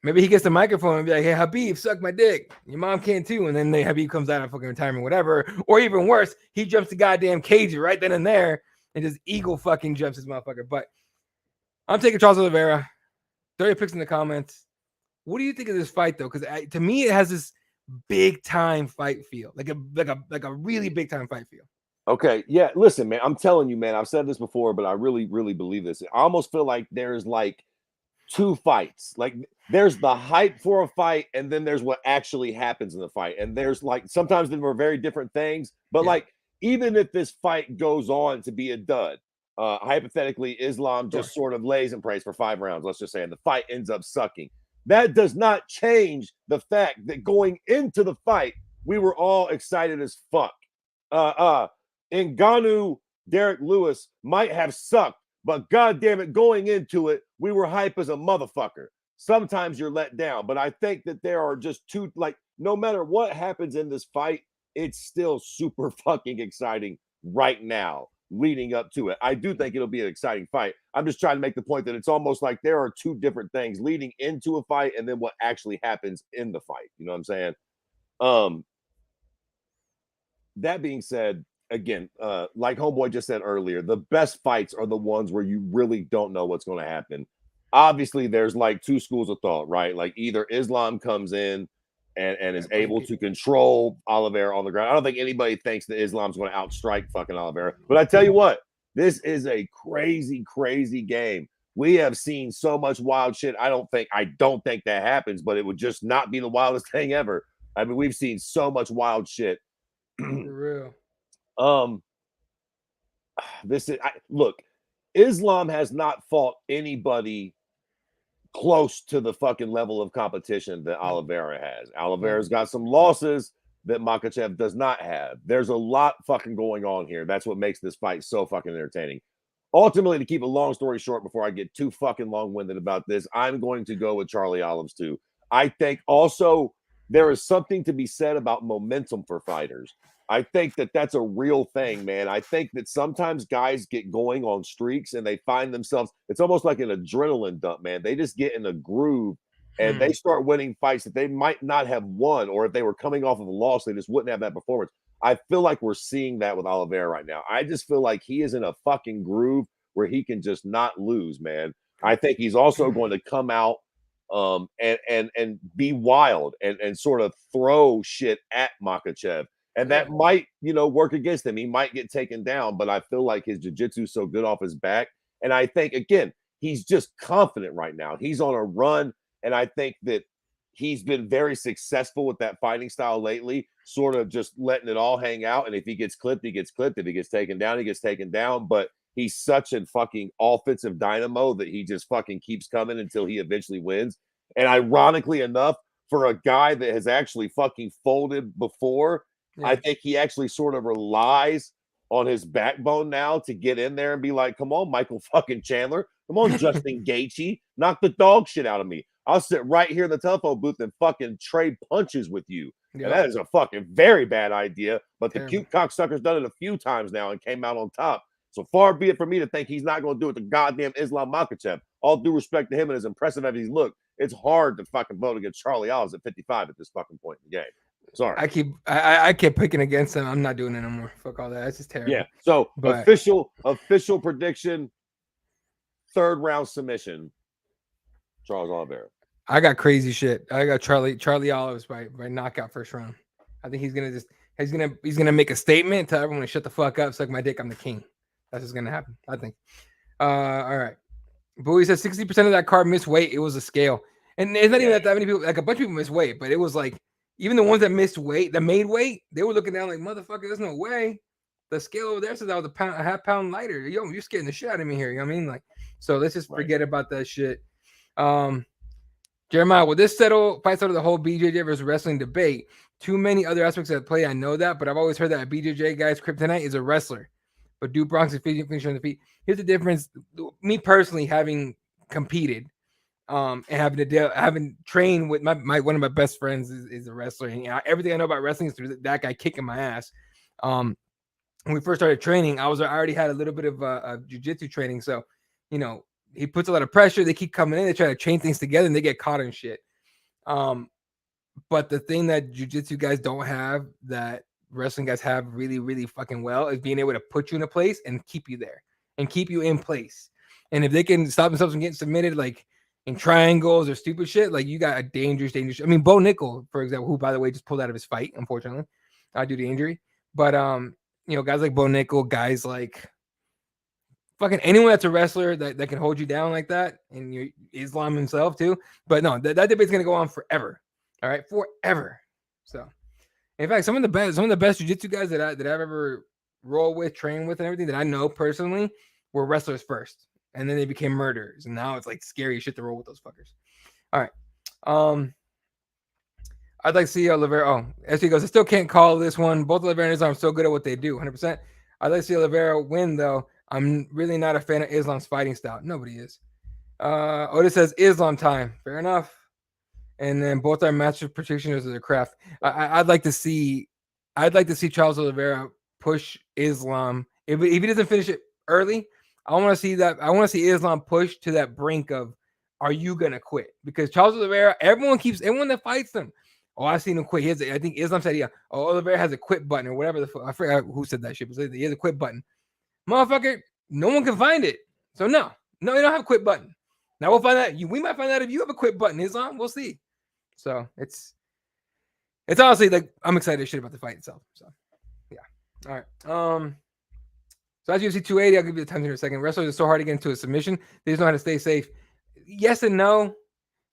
maybe he gets the microphone and be like, "Hey, Habib, suck my dick. Your mom can too." And then Habib comes out of fucking retirement, whatever. Or even worse, he jumps the goddamn cage right then and there and just eagle fucking jumps his motherfucker. But I'm taking Charles Oliveira. Throw your picks in the comments. What do you think of this fight though? Because to me, it has this big time fight feel, like a really big time fight feel. Okay, yeah. Listen, man, I'm telling you, man. I've said this before, but I really, really believe this. I almost feel like there's like two fights. Like there's the hype for a fight, and then there's what actually happens in the fight. And there's like sometimes they were very different things. But like even if this fight goes on to be a dud, hypothetically, Islam just sort of lays in place for 5 rounds. Let's just say, and the fight ends up sucking. That does not change the fact that going into the fight, we were all excited as fuck. Ngannou, Derek Lewis might have sucked, but goddamn it, going into it, we were hype as a motherfucker. Sometimes you're let down, but I think that there are just two, like, no matter what happens in this fight, it's still super fucking exciting right now, leading up to it. I do think it'll be an exciting fight. I'm just trying to make the point that it's almost like there are two different things leading into a fight and then what actually happens in the fight. You know what I'm saying? That being said, again, like Homeboy just said earlier, the best fights are the ones where you really don't know what's going to happen. Obviously, there's like two schools of thought, right? Like either Islam comes in and is able to control Oliveira on the ground. I don't think anybody thinks that Islam's going to outstrike fucking Oliveira. But I tell you what, this is a crazy, crazy game. We have seen so much wild shit. I don't think that happens, but it would just not be the wildest thing ever. I mean, we've seen so much wild shit. For real. Look, Islam has not fought anybody close to the fucking level of competition that Oliveira has. Oliveira's got some losses that Makhachev does not have. There's a lot fucking going on here. That's what makes this fight so fucking entertaining. Ultimately, to keep a long story short, before I get too fucking long-winded about this, I'm going to go with Charlie Olives too. I think also there is something to be said about momentum for fighters. I think that that's a real thing, man. I think that sometimes guys get going on streaks and they find themselves, it's almost like an adrenaline dump, man. They just get in a groove and they start winning fights that they might not have won, or if they were coming off of a loss, they just wouldn't have that performance. I feel like we're seeing that with Oliveira right now. I just feel like he is in a fucking groove where he can just not lose, man. I think he's also going to come out and be wild and sort of throw shit at Makhachev. And that might, work against him. He might get taken down, but I feel like his jiu-jitsu is so good off his back. And I think, again, he's just confident right now. He's on a run. And I think that he's been very successful with that fighting style lately, sort of just letting it all hang out. And if he gets clipped, he gets clipped. If he gets taken down, he gets taken down. But he's such a fucking offensive dynamo that he just fucking keeps coming until he eventually wins. And ironically enough, for a guy that has actually fucking folded before, I think he actually sort of relies on his backbone now to get in there and be like, come on, Michael fucking Chandler. Come on, Justin Gaethje. Knock the dog shit out of me. I'll sit right here in the telephone booth and fucking trade punches with you. And that is a fucking very bad idea. But the cute cocksucker's done it a few times now and came out on top. So far be it for me to think he's not going to do it to goddamn Islam Makhachev. All due respect to him and as impressive as he's looked, it's hard to fucking vote against Charlie Alves at 55 at this fucking point in the game. Sorry. I keep picking against him. I'm not doing it anymore. Fuck all that. That's just terrible. Yeah. So official prediction, 3rd round submission, Charles Oliveira. I got crazy shit. I got Charlie Olives by knockout 1st round. I think he's gonna make a statement, tell everyone to shut the fuck up, suck my dick, I'm the king. That's what's gonna happen, I think. All right. Bowie says 60% of that card missed weight. It was a scale. And it's not even that many people, like a bunch of people missed weight, but it was like even the ones that missed weight, that made weight, they were looking down like, motherfucker, there's no way. The scale over there says I was a half pound lighter. Yo, you're scaring the shit out of me here. You know what I mean? Like, so let's just forget about that shit. Jeremiah, will this fight settle the whole BJJ versus wrestling debate? Too many other aspects at play. I know that, but I've always heard that a BJJ guy's kryptonite is a wrestler. But Duke Bronx is finishing on the feet. Here's the difference. Me personally, having competed, and having trained with my one of my best friends is a wrestler, and everything I know about wrestling is through that guy kicking my ass. When we first started training, I already had a little bit of jiu-jitsu training, so he puts a lot of pressure. They keep coming in, they try to chain things together, and they get caught in shit. But the thing that jiu-jitsu guys don't have that wrestling guys have really, really fucking well is being able to put you in a place and keep you there and keep you in place. And if they can stop themselves from getting submitted, like in triangles or stupid shit, like you got a dangerous. I mean, Bo Nickel, for example, who by the way just pulled out of his fight, unfortunately, due to injury. But guys like Bo Nickel, guys like fucking anyone that's a wrestler that can hold you down like that, and Islam himself too. But no, that debate's gonna go on forever. All right, forever. So, in fact, some of the best jiu-jitsu guys that I've ever rolled with, trained with, and everything that I know personally were wrestlers first, and then they became murderers, and now it's like scary shit to roll with those fuckers. All right, I'd like to see Oliveira. Oh, SG goes, I still can't call this one. Both Oliveira and Islam are so good at what they do, 100%. I'd like to see Oliveira win though. I'm really not a fan of Islam's fighting style. Nobody is. Otis says Islam time. Fair enough. And then both our master practitioners of the craft. I'd like to see Charles Oliveira push Islam. If he doesn't finish it early, I want to see that. I want to see Islam push to that brink of, are you gonna quit? Because Charles Oliveira, everyone that fights him. Oh, I've seen him quit. I think Islam said, yeah. Oh, Oliveira has a quit button or whatever the fuck. I forgot who said that shit, but he has a quit button. Motherfucker, no one can find it. So no, you don't have a quit button. Now we'll find out. We might find out if you have a quit button, Islam. We'll see. So it's honestly like I'm excited as shit about the fight itself. So yeah. All right. So as UFC 280, I'll give you the time here in a second. Wrestlers are so hard to get into a submission. They just know how to stay safe. Yes and no.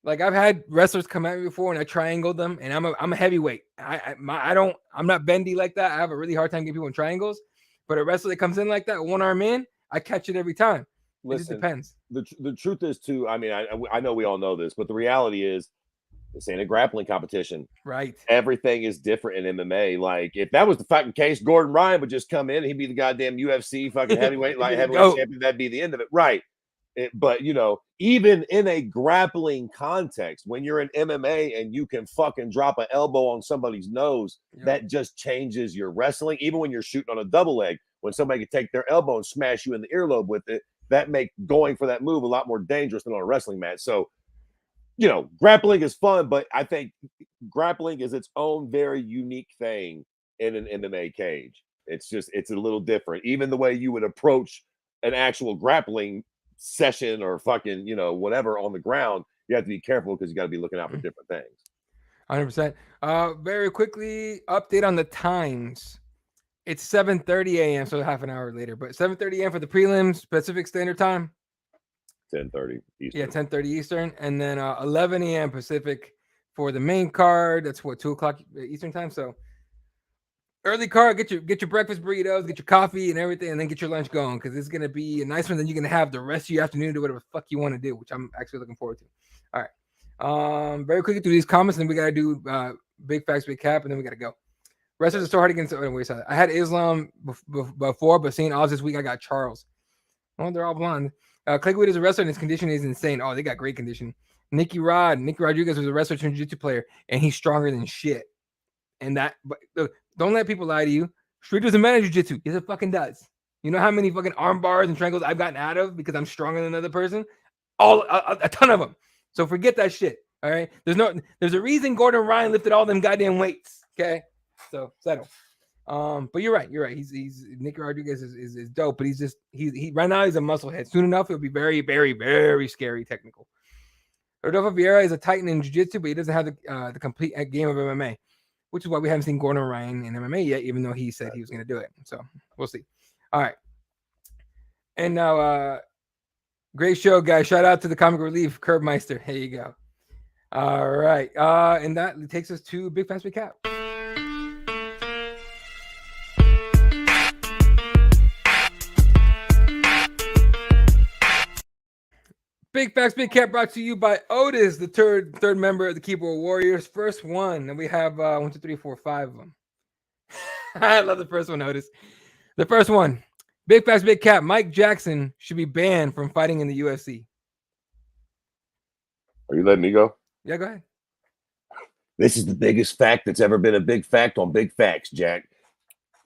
Like I've had wrestlers come at me before and I triangled them, and I'm a heavyweight. I'm not bendy like that. I have a really hard time getting people in triangles. But a wrestler that comes in like that, one arm in, I catch it every time. Listen, it just depends. The truth is too. I mean, I know we all know this, but the reality is, this ain't a grappling competition. Right. Everything is different in MMA. Like if that was the fucking case, Gordon Ryan would just come in. He'd be the goddamn UFC fucking heavyweight champion. That'd be the end of it. Right. But even in a grappling context, when you're in MMA and you can fucking drop an elbow on somebody's nose, that just changes your wrestling. Even when you're shooting on a double leg, when somebody can take their elbow and smash you in the earlobe with it, that makes going for that move a lot more dangerous than on a wrestling match. So, grappling is fun, but I think grappling is its own very unique thing in an MMA cage. It's a little different. Even the way you would approach an actual grappling session or fucking, whatever on the ground, you have to be careful because you got to be looking out for different things. 100%. Very quickly, update on the times. It's 7:30 a.m., so half an hour later, but 7:30 a.m. for the prelims, Pacific Standard Time. 10:30 Eastern. Yeah, 10:30 Eastern, and then 11 a.m. Pacific for the main card. That's what 2 o'clock Eastern time. So early card, get your breakfast burritos, get your coffee and everything, and then get your lunch going because it's gonna be a nice one. Then you're gonna have the rest of your afternoon to do whatever the fuck you want to do, which I'm actually looking forward to. All right. Very quickly through these comments, and we gotta do big facts, big cap, and then we gotta go. Wrestlers are so hard against. I had Islam before, but seeing Oz this week, I got Charles. Oh, they're all blonde. Claywood is a wrestler, and his condition is insane. Oh, they got great condition. Nicky Rodriguez was a wrestler, jiu-jitsu player, and he's stronger than shit. And that, but look, don't let people lie to you. Street doesn't manage jiu-jitsu. Yes, it fucking does. You know how many fucking arm bars and triangles I've gotten out of because I'm stronger than another person? A ton of them. So forget that shit. All right. There's a reason Gordon Ryan lifted all them goddamn weights. Okay. So settle. But you're right. He's Nicky Rodriguez is dope, but he right now he's a musclehead. Soon enough, it'll be very, very, very scary technical. Rodolfo Vieira is a titan in jiu-jitsu, but he doesn't have the complete game of MMA, which is why we haven't seen Gordon Ryan in MMA yet, even though he said he was going to do it. So we'll see. All right. And now, great show, guys. Shout out to the Comic Relief, Curbmeister. Here you go. All right. And that takes us to Big Fast Big Cap. Big Facts, Big Cap brought to you by Otis, the third member of the Keyboard Warriors. First one. And we have 1, 2, 3, 4, 5 of them. I love the first one, Otis. The first one. Big Facts, Big Cap. Mike Jackson should be banned from fighting in the UFC. Are you letting me go? Yeah, go ahead. This is the biggest fact that's ever been a big fact on Big Facts, Jack.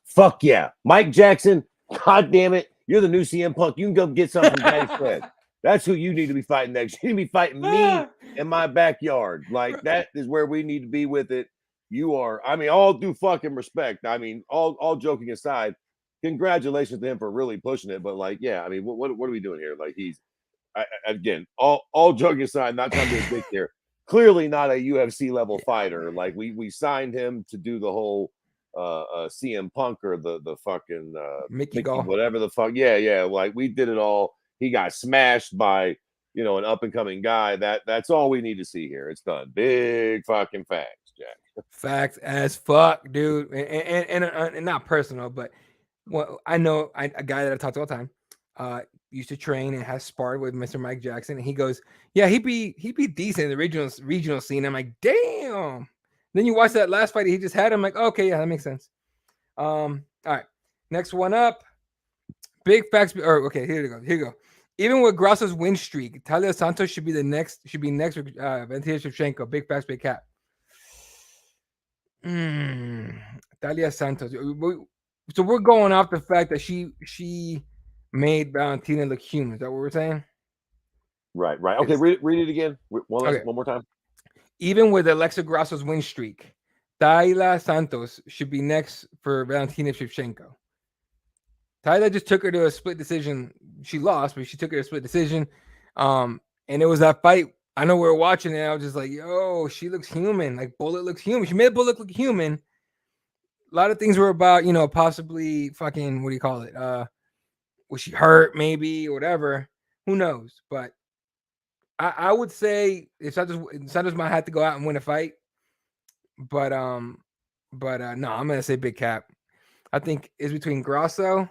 Fuck yeah. Mike Jackson, god damn it. You're the new CM Punk. You can go get something from Daddy Fred. That's who you need to be fighting next. You need to be fighting me in my backyard. Like, that is where we need to be with it. You are, I mean, all due fucking respect. I mean, all joking aside, congratulations to him for really pushing it. But like, yeah, I mean, what are we doing here? Like, he's again, all joking aside, not trying to be a dick here. Clearly not a UFC level fighter. Like, we signed him to do the whole CM Punk or the fucking Mickey Gall. whatever the fuck. Yeah. Like, we did it all. He got smashed by, you know, an up and coming guy. That's all we need to see here. It's done. Big fucking facts, Jack. Facts as fuck, dude. And not personal, but well, I know a guy that I talk to all the time. Used to train and has sparred with Mr. Mike Jackson, and he goes, "Yeah, he'd be decent in the regional scene." I'm like, "Damn!" Then you watch that last fight he just had. I'm like, "Okay, yeah, that makes sense." All right, next one up. Big facts. Or okay, here you go. Even with Grasso's win streak, Talia Santos should be next with Valentina Shevchenko. Big facts, big cap. Talia Santos. So we're going off the fact that she made Valentina look human. Is that what we're saying? Right. Okay, read it again. One more time. Even with Alexa Grasso's win streak, Taila Santos should be next for Valentina Shevchenko. Taila just took her to a split decision. She lost, but she took her to a split decision. And it was that fight. I know we were watching it. I was just like, yo, she looks human. Like, Bullet looks human. She made Bullet look human. A lot of things were about, you know, possibly fucking, what do you call it? Was she hurt, maybe, or whatever? Who knows? But I would say if Santos might have to go out and win a fight. But no, I'm gonna say big cap. I think it's between Grasso,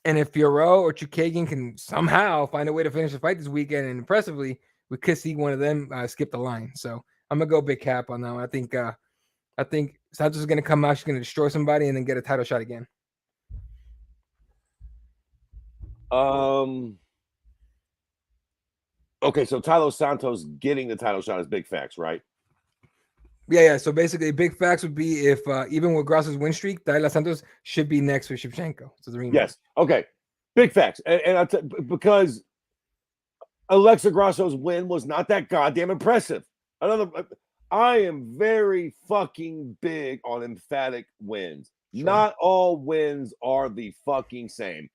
and if Fiorot or Chukagian can somehow find a way to finish the fight this weekend, and impressively, we could see one of them skip the line. So I'm gonna go big cap on that one. I think Santos is gonna come out. She's gonna destroy somebody and then get a title shot again. Okay, so Taila Santos getting the title shot is big facts, right? Yeah. So basically, big facts would be if even with Grasso's win streak, Taila Santos should be next for Shevchenko. So the rematch. Yes. Okay. Big facts, and because Alexa Grasso's win was not that goddamn impressive. I am very fucking big on emphatic wins. Sure. Not all wins are the fucking same.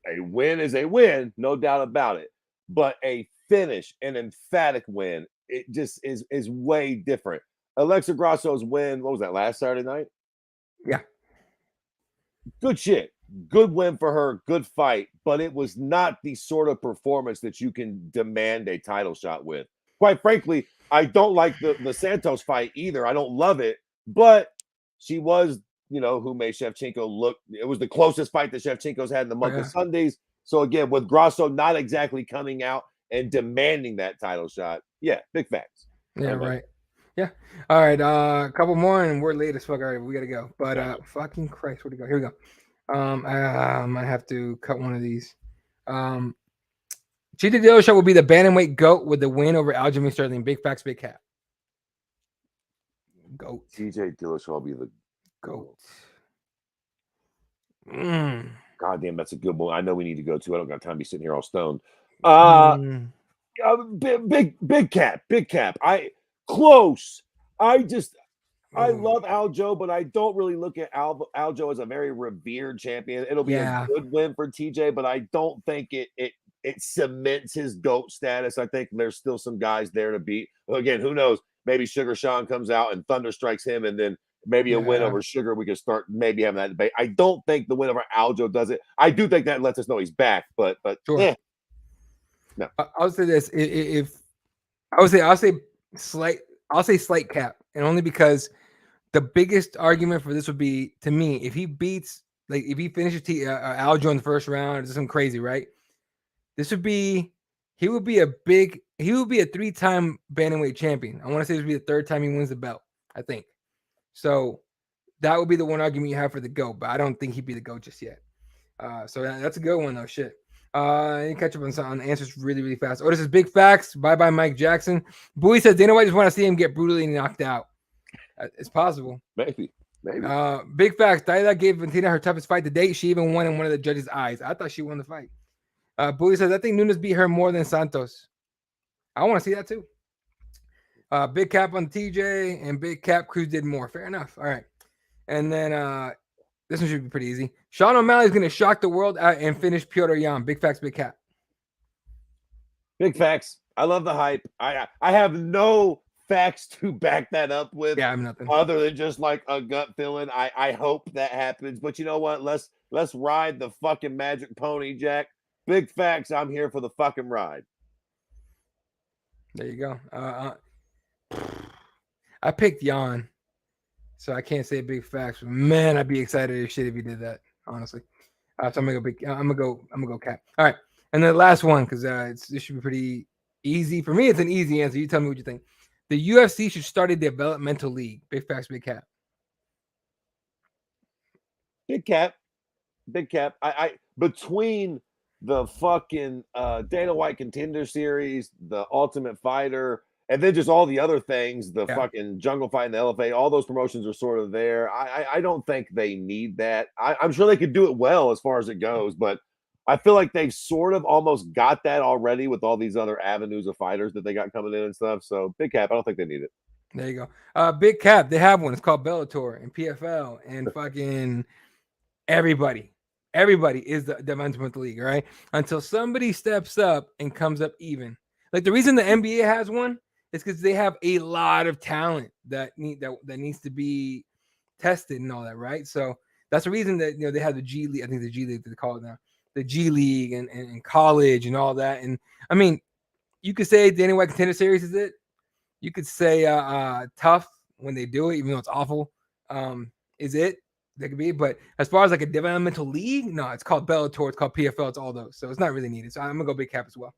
A win is a win, no doubt about it. But a finish, an emphatic win, it just is way different. Alexa Grasso's win, what was that, last Saturday night? Yeah. Good shit. Good win for her. Good fight. But it was not the sort of performance that you can demand a title shot with. Quite frankly, I don't like the Santos fight either. I don't love it. But she was, who made Shevchenko look. It was the closest fight that Shevchenko's had in the month of Sundays. So again, with Grasso not exactly coming out and demanding that title shot, yeah, big facts. Yeah, right. Yeah. All right. A couple more, and we're late as fuck. All right, we gotta go. But fucking Christ, where'd it go? Here we go. I might have to cut one of these. Chita Dillashaw will be the bantamweight GOAT with the win over Aljamain Sterling. Big facts, big cap. GOAT. TJ Dillashaw will be the GOAT. God damn, that's a good one. I know we need to go to. I don't got time to be sitting here all stoned. Big cap. Close. I love Aljo, but I don't really look at Aljo as a very revered champion. It'll be a good win for TJ, but I don't think it cements his GOAT status. I think there's still some guys there to beat. Again, who knows? Maybe Sugar Sean comes out and thunder strikes him, and then maybe a win over Sugar. We can start maybe having that debate. I don't think the win over Aljo does it. I do think that lets us know he's back, but sure. No. I'll say this: if I'll say slight cap, and only because the biggest argument for this would be, to me, if he beats, like if he finishes Aljo in the first round, it's something crazy, right? He would be a 3-time bantamweight champion. I want to say this would be the third time he wins the belt, I think. So that would be the one argument you have for the GOAT, but I don't think he'd be the GOAT just yet. So that's a good one though. Shit. You catch up on the answers really, really fast. Oh, this is big facts. Bye, Mike Jackson. Bowie says Dana White just want to see him get brutally knocked out. It's possible. Maybe. Big facts. Daida gave Valentina her toughest fight to date. She even won in one of the judges' eyes. I thought she won the fight. Bowie says I think Nunes beat her more than Santos. I want to see that too. Big cap on TJ and big cap Cruz did more. Fair enough. All right. And then this one should be pretty easy. Sean O'Malley is going to shock the world and finish Piotr Jan. Big facts, big cap. Big facts. I love the hype. I have no facts to back that up with. Yeah, I'm nothing other than just like a gut feeling. I hope that happens. But you know what? Let's ride the fucking magic pony, Jack. Big facts. I'm here for the fucking ride. There you go. I picked Jan, so I can't say big facts. But man, I'd be excited as shit if he did that. Honestly, so I'm gonna go cap. All right, and then the last one because this should be pretty easy for me. It's an easy answer. You tell me what you think. The UFC should start a developmental league. Big facts, big cap. Big cap. I between the fucking Dana White Contender Series, the Ultimate Fighter, and then just all the other things, the fucking Jungle Fight and the LFA, all those promotions are sort of there. I don't think they need that. I'm sure they could do it well as far as it goes, but I feel like they've sort of almost got that already with all these other avenues of fighters that they got coming in and stuff. So big cap, I don't think they need it. There you go. Big cap, they have one. It's called Bellator and PFL and fucking everybody. Everybody is the developmental league, right? Until somebody steps up and comes up even. Like the reason the NBA has one is because they have a lot of talent that needs to be tested and all that, right? So that's the reason that they have the G League. I think the G League they call it now, the G League and college and all that. And I mean, you could say Dana White Contender Series is it. You could say tough when they do it, even though it's awful. Is it? That could be, but as far as like a developmental league, no, it's called Bellator, it's called PFL, it's all those, so it's not really needed. So I'm gonna go big cap as well.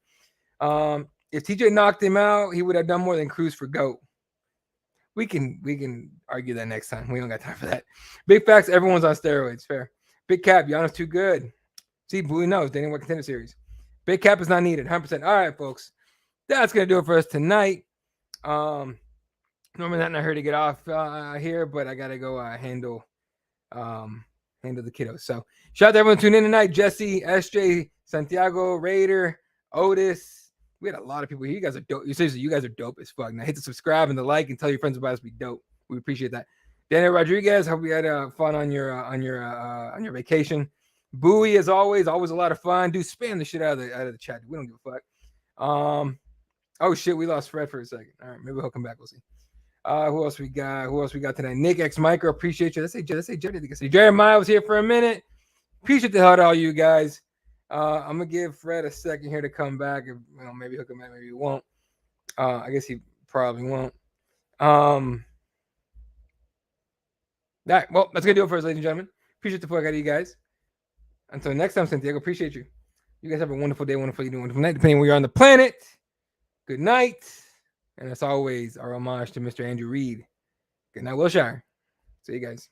If TJ knocked him out, he would have done more than Cruz for GOAT. We can argue that next time. We don't got time for that. Big facts, everyone's on steroids. Fair. Big cap, Giannis too good. See, Bowie knows. Dana White Contender Series. Big cap is not needed. 100%. All right, folks. That's gonna do it for us tonight. Normally not in a hurry to get off here, but I gotta go handle the kiddos. So shout out to everyone tuning in tonight. Jesse, SJ, Santiago, Raider, Otis. We had a lot of people here. You guys are dope. Seriously, you guys are dope as fuck. Now hit the subscribe and the like and tell your friends about us. Be dope. We appreciate that. Daniel Rodriguez, hope you had fun on your vacation. Bowie, as always a lot of fun. Dude, spam the shit out of the chat. We don't give a fuck. Oh shit, we lost Fred for a second. All right, maybe he'll come back. We'll see. Who else we got? Who else we got tonight? Nick X Micro, appreciate you. Let's say Jeremiah was here for a minute. Appreciate the hell out of all you guys. I'm gonna give Fred a second here to come back. If, maybe he'll come back, maybe he won't. I guess he probably won't. All right, well, that's gonna do it for us, ladies and gentlemen. Appreciate the fuck out of you guys. Until next time, Santiago, appreciate you. You guys have a wonderful day, wonderful evening, wonderful night, depending where you're on the planet. Good night. And as always, our homage to Mr. Andrew Reed. Good night, Wilshire. See you guys.